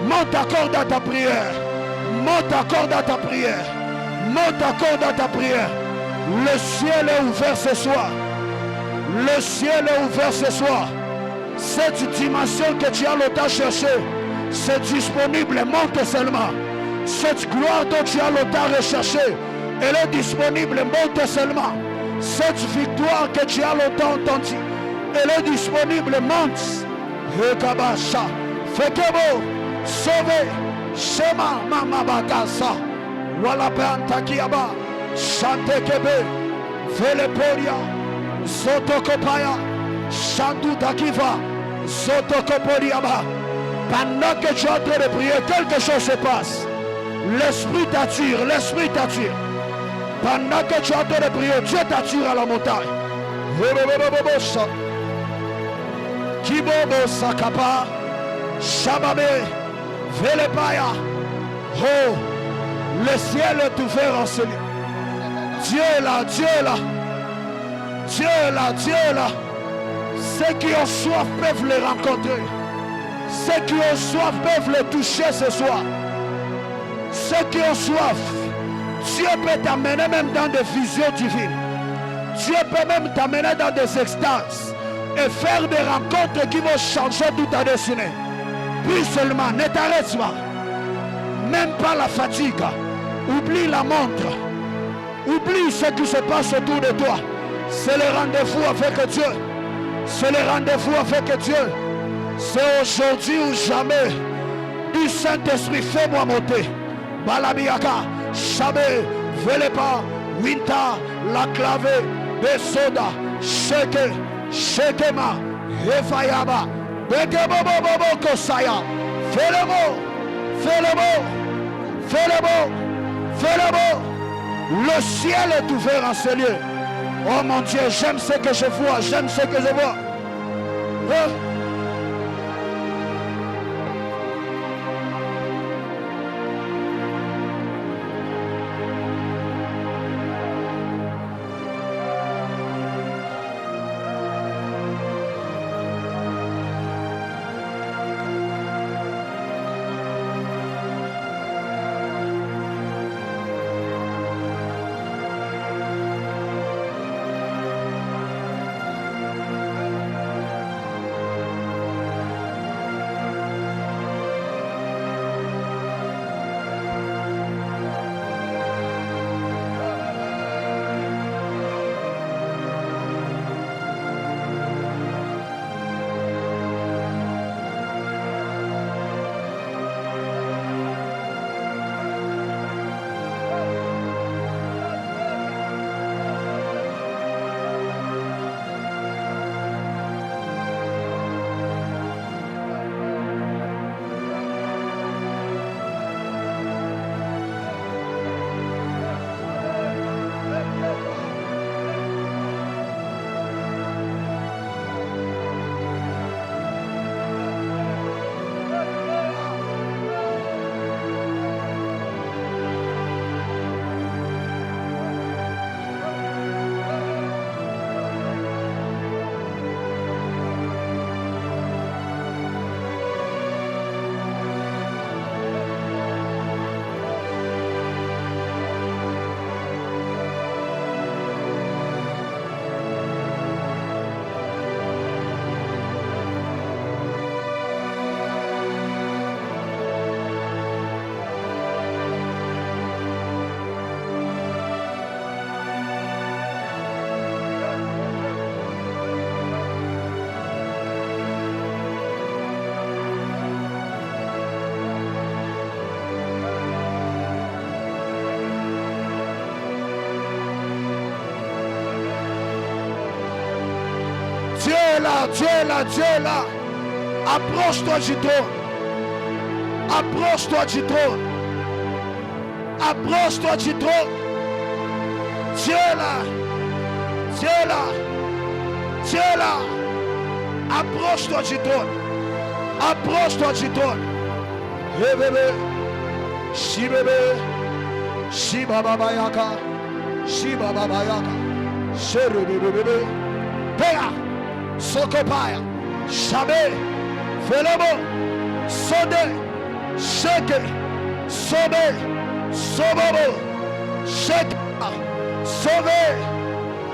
Monte accorde à ta prière. Monte accorde à ta prière. Monte accorde à ta prière. Le ciel est ouvert ce soir. Le ciel est ouvert ce soir. Cette dimension que tu as longtemps cherché, c'est disponible. Monte seulement. Cette gloire dont tu as longtemps recherché, elle est disponible. Monte seulement. Cette victoire que tu as longtemps entendue, elle est disponible. Monte. Rekabasha. Fekebo. Sauvé. Shema Mama Bakasa. Walapanta Kiaba. Chante Kebe. Veleporia. Zotokopaya. Chandu Takiva. Zotokoporiaba. Pendant que tu es en train de prier, quelque chose se passe. L'esprit t'attire, l'esprit t'attire. Pendant que tu es en train de prier, Dieu t'attire à la montagne. Kibobo Sakapa. Shababe. Velepaya. Oh, le ciel est ouvert en ce lieu. Dieu est là, Dieu est là. Dieu est là, Dieu est là. Ceux qui ont soif peuvent les rencontrer. Ceux qui ont soif peuvent les toucher ce soir. Ceux qui ont soif, Dieu peut t'amener même dans des visions divines. Dieu peut même t'amener dans des extases et faire des rencontres qui vont changer toute ta destinée. Puis seulement, ne t'arrête pas. Même pas la fatigue. Oublie la montre. Oublie ce qui se passe autour de toi. C'est le rendez-vous avec Dieu. C'est le rendez-vous avec Dieu. C'est aujourd'hui ou jamais. Du Saint-Esprit, fais-moi monter. Balabiaka, Chabé, Velepa, Winta, La Clave, Besoda, Sheke, Shekema, Efayaba, Bekebobobobo Kosaya. Fais le mot, fais le mot, fais le mot, fais le mot. Le ciel est ouvert en ce lieu. Oh mon Dieu, j'aime ce que je vois, j'aime ce que je vois. Oh. Dieu est là, Dieu est là, Dieu est là. Approche-toi du trône. Approche-toi du trône. Approche-toi du trône. Dieu est là. Dieu est là. Dieu est là. Approche-toi du trône. Approche-toi du trône. Hey bébé. Shi bébé. Shi baba bayaka. Shi baba bayaka. Chere bébé bébé. Péa. Sokopaya. Chabé. Fais-le-moi. Sode. Shake. Sobe. Sobobo. Shake. Sauve.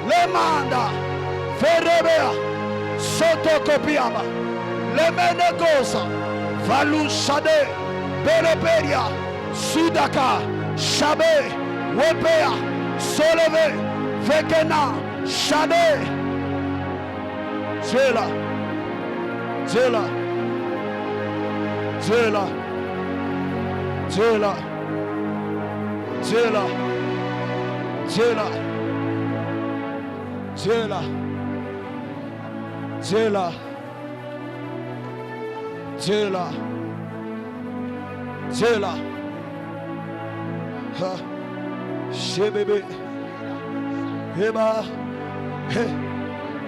Le manda. Ferebea. Sotokopiaba. Le menegosa. Valou Shade. Bereperia. Sudaka. Shabe. Wepea. Soleve. Vekena. Shade. Dieu là. Dieu là. Dieu là. Dieu là. Dieu là. Dieu là. Dieu là. Dieu là. Dieu là. Dieu là. Chez bébé.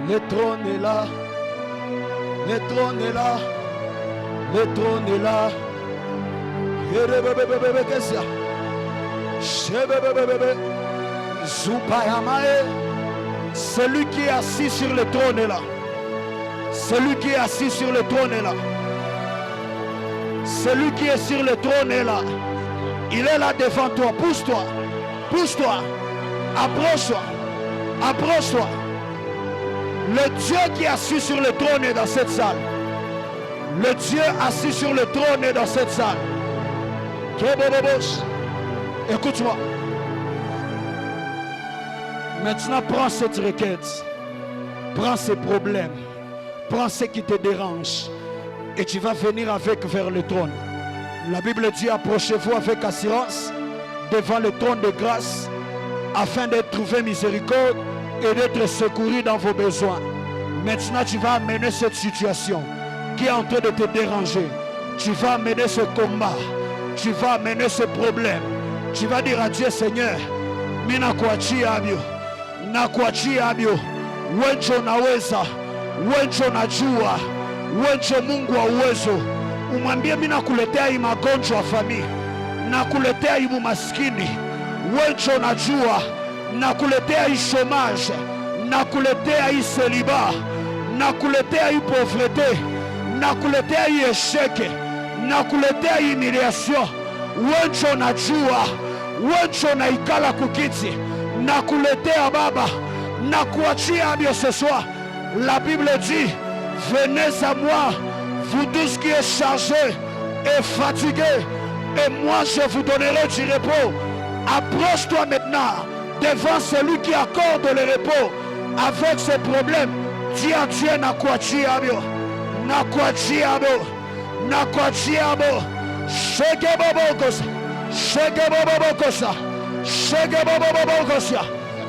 Le trône est là. Le trône est là. Le trône est là. Celui qui est assis sur le trône est là. Celui qui est assis sur le trône est là. Celui qui est sur le trône est là. Il est là devant toi. Pousse-toi. Pousse-toi. Approche-toi. Approche-toi. Le Dieu qui est assis sur le trône est dans cette salle. Le Dieu assis sur le trône est dans cette salle. Écoute-moi. Maintenant, prends cette requête. Prends ces problèmes. Prends ce qui te dérange. Et tu vas venir avec vers le trône. La Bible dit, approchez-vous avec assurance devant le trône de grâce afin d'être trouvé miséricorde et d'être secouru dans vos besoins. Maintenant, tu vas amener cette situation qui est en train de te déranger. Tu vas amener ce combat. Tu vas amener ce problème. Tu vas dire à Dieu, Seigneur, mina kuachia abio. Na kuachia abio. Wenjo naweza. Wenjo najua. Wenjo Mungu wa uwezo. Umwambie mina kuletea hii magonjwa familia. Na kuletea hii umaskini. Wenjo najua. Na kuletea hii chômage. Na kuletea hii celibat. Na kuletea hii pauvreté. Na kuletea hii échec. Na kuletea hii humiliation. Wenjo najua. Wenjo na ikala kukiti. Na kuletea baba. Na kuachia abio ce soir. La Bible dit, venez à moi, vous tous qui êtes chargés et fatigués, et moi je vous donnerai du repos. Approche-toi maintenant devant celui qui accorde le repos avec ses problèmes. Dis à Dieu, Nakwachiabo, Nakwachiabo, Nakwachiabo, Shekebobokosa, Shekebobokosa, Shekebobokosa,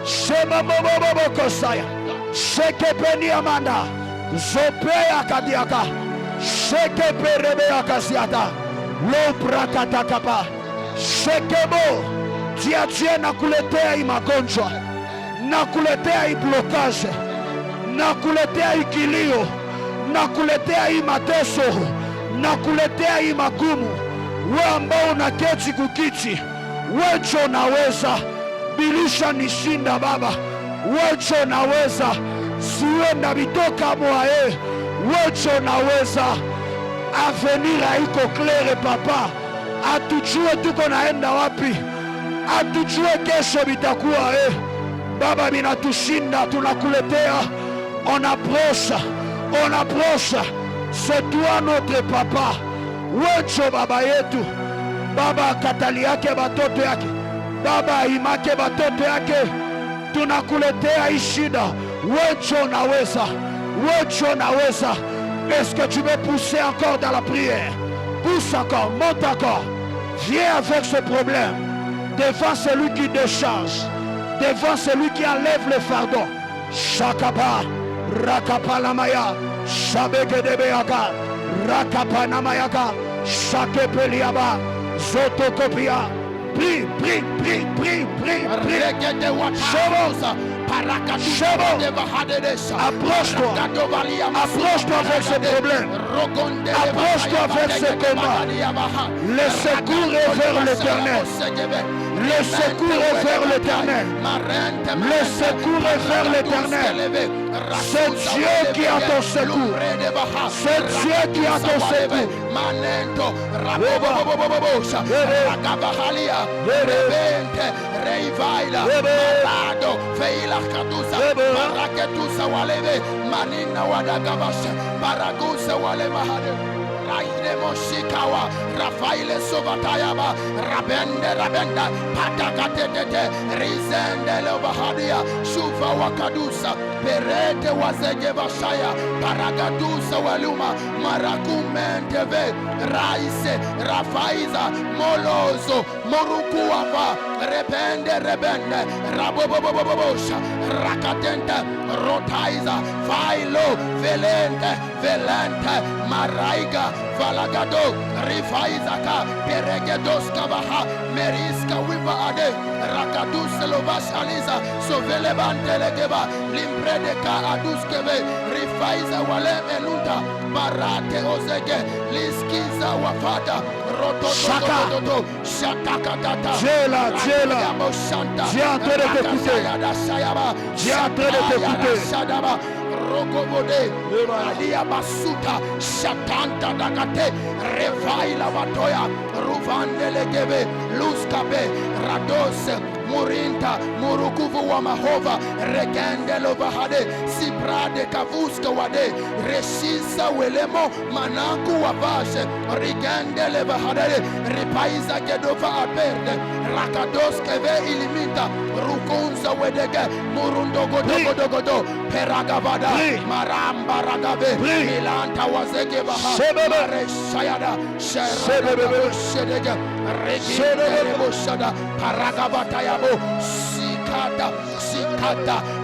Shemabobokosa, Shekepeni Amanda, Zopea Kadiaka, Shekeperebea Kasiata, Lobrakatakapa, Shekebo, Dieu nakuletea imagonjwa, nakuletea iblokaje, nakuletea ikilio, nakuletea imateso, nakuletea imagumu. Wewe ambao unaketi kukiti, wewe unaweza bilisha nishinda baba. Wewe unaweza siwenda bitoka mwae. Wewe unaweza avenir haiko claire papa. Atujue tuko naenda wapi. Atujue kesho bitakuwa baba binatushinda tunakuletea. On approche. C'est toi notre papa. Wewe baba yetu. Baba katali yake batoto yake. Baba imake batoto yake. Tunakuletea ishida. Wewe unaweza. Est-ce que tu veux pousser encore dans la prière? Pousse encore, monte encore. Viens avec ce problème. Devant celui qui décharge. Devant celui qui enlève le fardeau. Shakapa, Rakapa Lamaya, Shabeke de Beaka, Rakapa Namayaka, Shakepeliaba, Zotokopia. Prie. Approche-toi avec ce problème. Approche-toi avec ce combat. Le secours est vers l'Éternel. Le secours est vers l'Éternel. Le secours est vers l'Éternel. C'est Dieu qui a ton secours. C'est Dieu qui a ton secours. Manento, Rabobobobobobosa, Ragabahalia, Rebente, Reivaila, Marado, Feila Kadusa, Maraketusa Waleve, Manina Wadagabasha, Baragusa Walemahade. Raide Moshikawa, Rafaile Sovatayaba, Rabenda, Patakatete, Rizende Lobahadia, Shufa Wakadusa, Perete Wazegevashaya, Paragadusa Waluma, Marakumenteve, Raise, Rafaiza, Molozo, Morukuava, Rebende, Rabobobobosha, Rakatente, Rotaiza, Failo, Velente, Maraiga, Valagado, Rifaizaka, Peregedos Kavaha, Meriska Wiva Ade, Rakadus Lovas Aliza, Sovelebante Legeba, Limpredeka Aduskeve, Rifaiza Wale Elunta, Barate Ozege, Liskiza Wafata, Roto Shatakatata, Dieu est en train de t'écouter. Dieu est en train de t'écouter. Rokobode, Adia Basuta, Shatanta Dakate, Revaila Batoya, Ruvande Legebe, Luskabe, Rados, Murinta, Murukuvu Wamahova, Regende Lovahade, Sibrade Kavuska Wade, Reshisa Welemo, Manaku Wavashe, Regende Levahade, Repaiza Gedova Aperde, Rakados Keve Ilimita, Rukunza Wedege, Murundo Godogodo, Peragavada, Maramba Ragave, Milanta Wazege Baha, Shayada, Shedege, Regende Shada, Paragavatayabo, Sikata,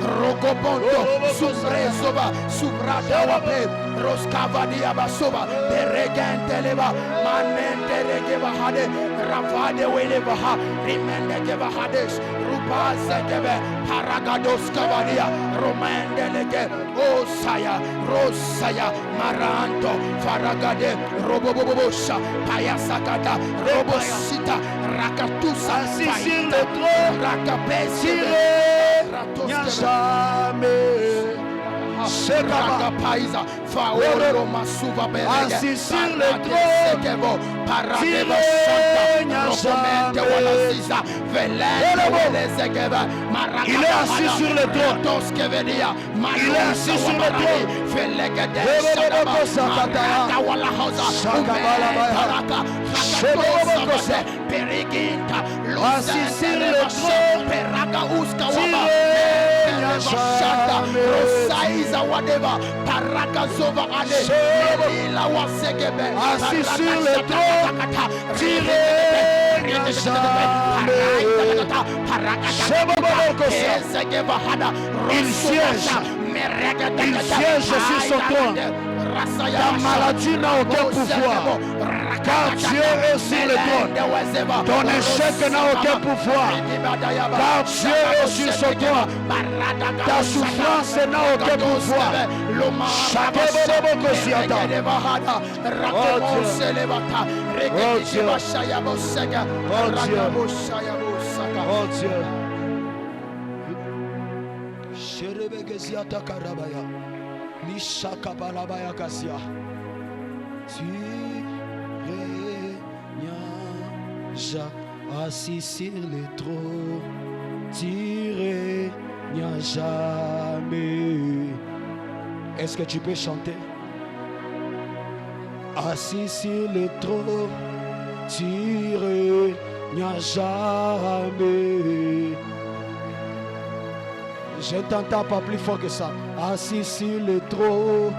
Rogobondo, Subrezova, Subrata Wape, Roskavadia Basova, Peregenteleva, Manente Regevahade, Ravade Welevaha, Rimende Gevahades, Rubazegeve, Paragados Cavadia, Romandelege, Osaya, Rosaya, Maranto, Faragade, Robobobosha, Payasakata, Robosita, Rakatusa, Assis sur le trône, Rakapesire, jamais. Ragapaisa, Faoro Masuva Berege, Assis sur le trône, Paradeva Santa, Rocomente Walaziza, Velezegeva, il est assis sur le trône. Il est assis sur le trône. Assis sur le trône, Rosaiza whatever, Parakazova Ade, Melila Wasegebe, assis sur le trône, tiré il siège sur son trône. Ta maladie n'a aucun pouvoir, car Dieu est sur le trône. Ton échec n'a aucun pouvoir, car Dieu est sur son trône. Ta souffrance n'a aucun pouvoir. Oh Dieu. Tu régnes assis sur le trône, tu régnes jamais. Est-ce que tu peux chanter? Assis sur le trône, tu régnes jamais. Je ne t'entends pas plus fort que ça. Assis sur le trône,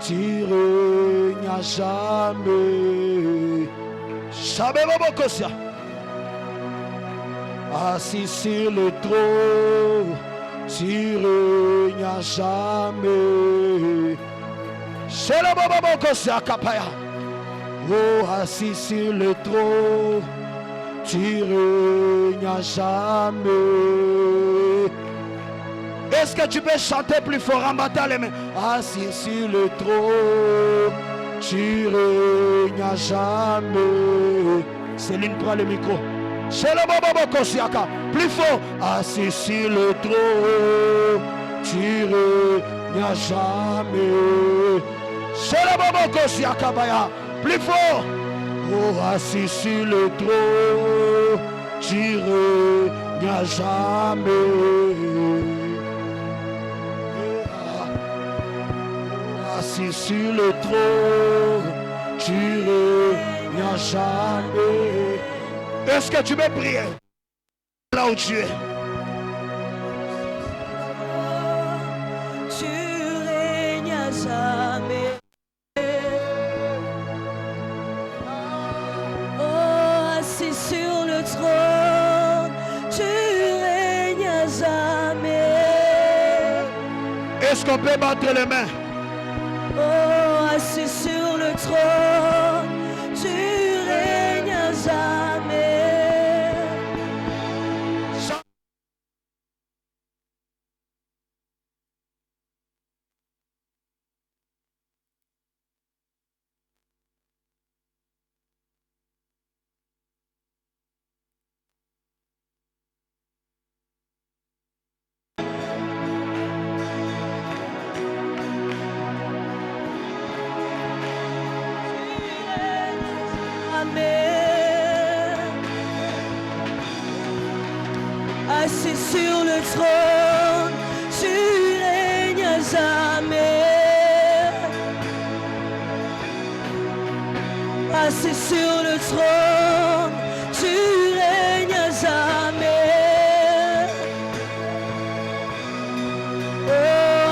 tu régnes jamais. Assis sur le trône, tu régnes jamais. Oh, assis sur le trône, tu régnes jamais. Est-ce que tu peux chanter plus fort en battant les mains? Assis sur le trône, tu régnes jamais. Céline, prends le micro. Plus fort. Assis sur le trône, tu règnes jamais. Plus fort. Oh, assis sur le trône, tu règnes jamais. Assis sur le trône, tu règnes jamais. Est-ce que tu peux prier là où tu es? Tu règnes à jamais. Oh, assis sur le trône, tu règnes à jamais. Est-ce qu'on peut battre les mains? Oh, assis sur le trône, tu règnes à jamais. Assis sur le trône, tu règnes à jamais. Assis sur le trône, tu règnes à jamais. Oh,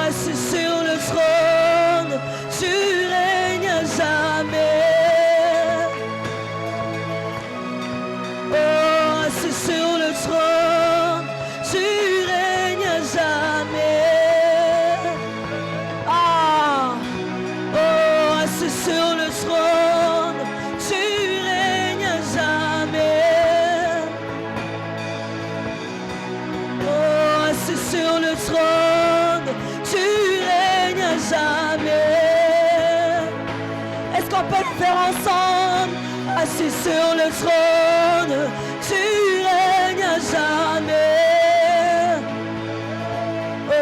assis sur le trône, tu règnes à jamais. Oh, assis sur le trône, tu règnes à jamais. Ah, oh, assis sur le trône, tu règnes à jamais. Oh, assis sur le trône, tu règnes à jamais. Est-ce qu'on peut le faire ensemble? Assis sur le trône, tu règnes à jamais. Oh,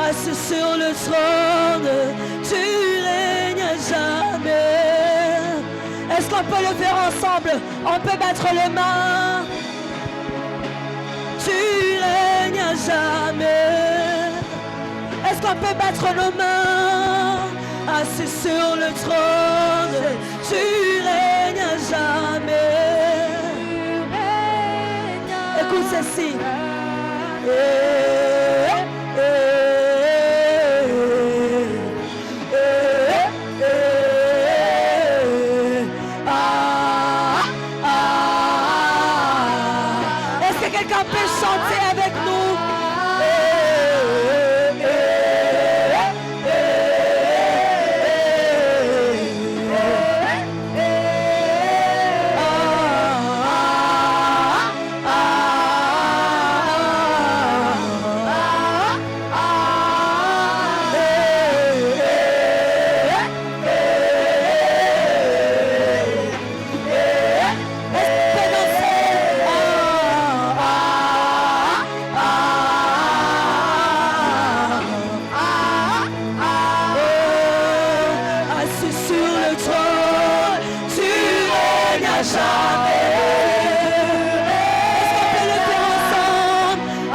assis sur le trône, tu règnes à jamais. Est-ce qu'on peut le faire ensemble? On peut battre les mains. Tu règnes à jamais. Est-ce qu'on peut battre nos mains? Assis sur le trône, tu règnes à jamais. Écoute ceci. Est-ce que quelqu'un peut chanter avec nous?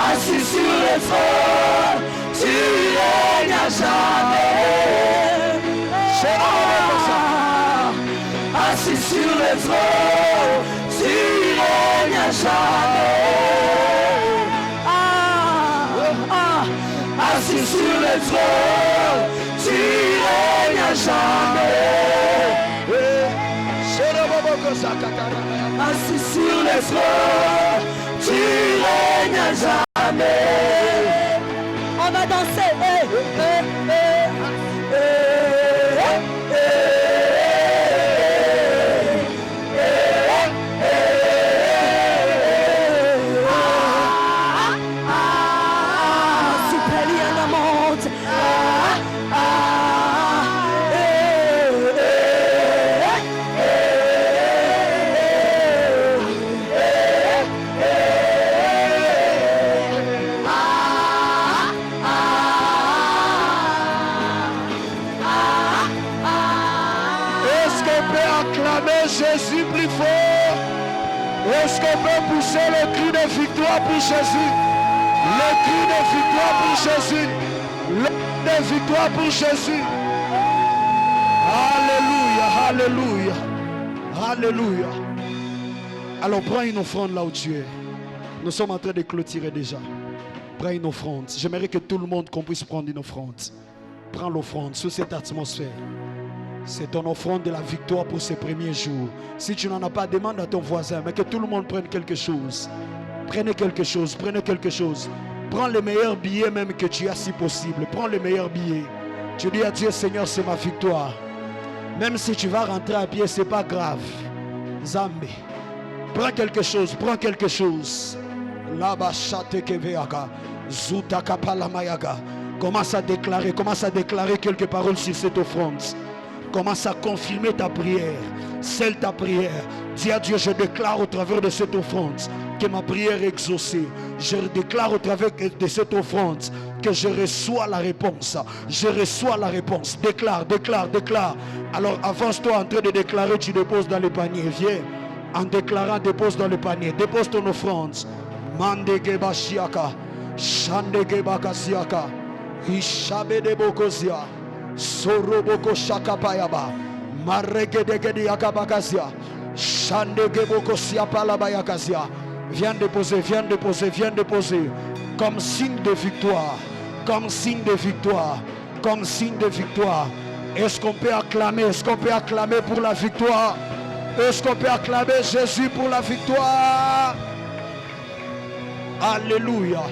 Assis sur le trône, tu règnes à jamais. Assis sur le trône, tu règnes à jamais. Assis sur le trône, tu règnes à jamais. On va danser. Jésus plus fort. Est-ce qu'on peut pousser le cri de victoire pour Jésus? Le cri de victoire pour Jésus. Le cri de victoire pour Jésus. Alléluia, alléluia, alléluia. Alors prends une offrande là où tu es. Nous sommes en train de clôturer déjà. Prends une offrande. J'aimerais que tout le monde qu'on puisse prendre une offrande. Prends l'offrande sous cette atmosphère. C'est ton offrande de la victoire pour ces premiers jours. Si tu n'en as pas, demande à ton voisin, mais que tout le monde prenne quelque chose. Prenez quelque chose, prenez quelque chose. Prends les meilleurs billets même que tu as si possible. Prends les meilleurs billets. Tu dis à Dieu, Seigneur, c'est ma victoire. Même si tu vas rentrer à pied, ce n'est pas grave. Zambé. Prends quelque chose, prends quelque chose. Là-bas, Chatekeveaka, Zutakapalamayaga. Commence à déclarer quelques paroles sur cette offrande. Commence à confirmer ta prière. Scelle ta prière. Dis à Dieu, je déclare au travers de cette offrande que ma prière est exaucée. Je déclare au travers de cette offrande que je reçois la réponse. Je reçois la réponse. Déclare, déclare, déclare. Alors avance-toi en train de déclarer, tu déposes dans le panier. Viens. En déclarant, dépose dans le panier. Dépose ton offrande. Mandegeba shiaka. Shandegeba kasiaka. Ishabede bokozia. Soroboko shakapayaba. Maregedegedi akabakazia. Shandegebo siapalabayakazia. Viens déposer, viens déposer, viens déposer. Comme signe de victoire. Comme signe de victoire. Comme signe de victoire. Est-ce qu'on peut acclamer? Est-ce qu'on peut acclamer pour la victoire? Est-ce qu'on peut acclamer Jésus pour la victoire? Alléluia.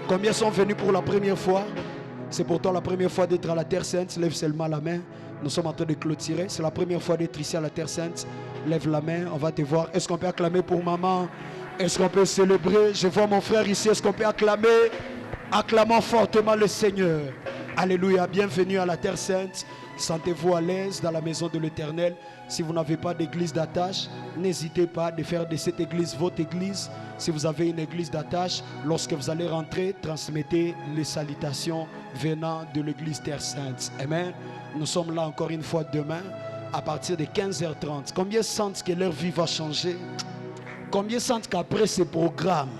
Combien sont venus pour la première fois? C'est pourtant la première fois d'être à la Terre Sainte. Lève seulement la main. Nous sommes en train de clôturer. C'est la première fois d'être ici à la Terre Sainte. Lève la main, on va te voir. Est-ce qu'on peut acclamer pour maman? Est-ce qu'on peut célébrer? Je vois mon frère ici. Est-ce qu'on peut acclamer? Acclamons fortement le Seigneur. Alléluia. Bienvenue à la Terre Sainte. Sentez-vous à l'aise dans la maison de l'Éternel. Si vous n'avez pas d'église d'attache, n'hésitez pas de faire de cette église votre église. Si vous avez une église d'attache, lorsque vous allez rentrer, transmettez les salutations venant de l'église Terre Sainte. Amen. Nous sommes là encore une fois demain à partir de 15h30. Combien sentent que leur vie va changer? Combien sentent qu'après ce programme,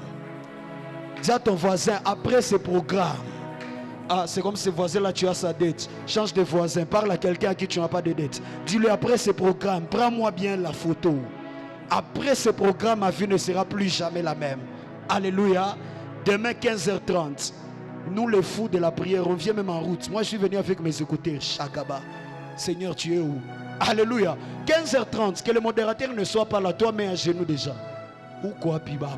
dis à ton voisin, après ce programme, ah, c'est comme ce voisin-là, tu as sa dette. Change de voisin, parle à quelqu'un à qui tu n'as pas de dette. Dis-lui, après ce programme, prends-moi bien la photo. Après ce programme, ma vie ne sera plus jamais la même. Alléluia. Demain, 15h30, nous les fous de la prière, on vient même en route. Moi, je suis venu avec mes écouteurs. Shakaba. Seigneur, tu es où? Alléluia. 15h30, que le modérateur ne soit pas là. Toi, mets à genoux déjà. Ou quoi, Piba?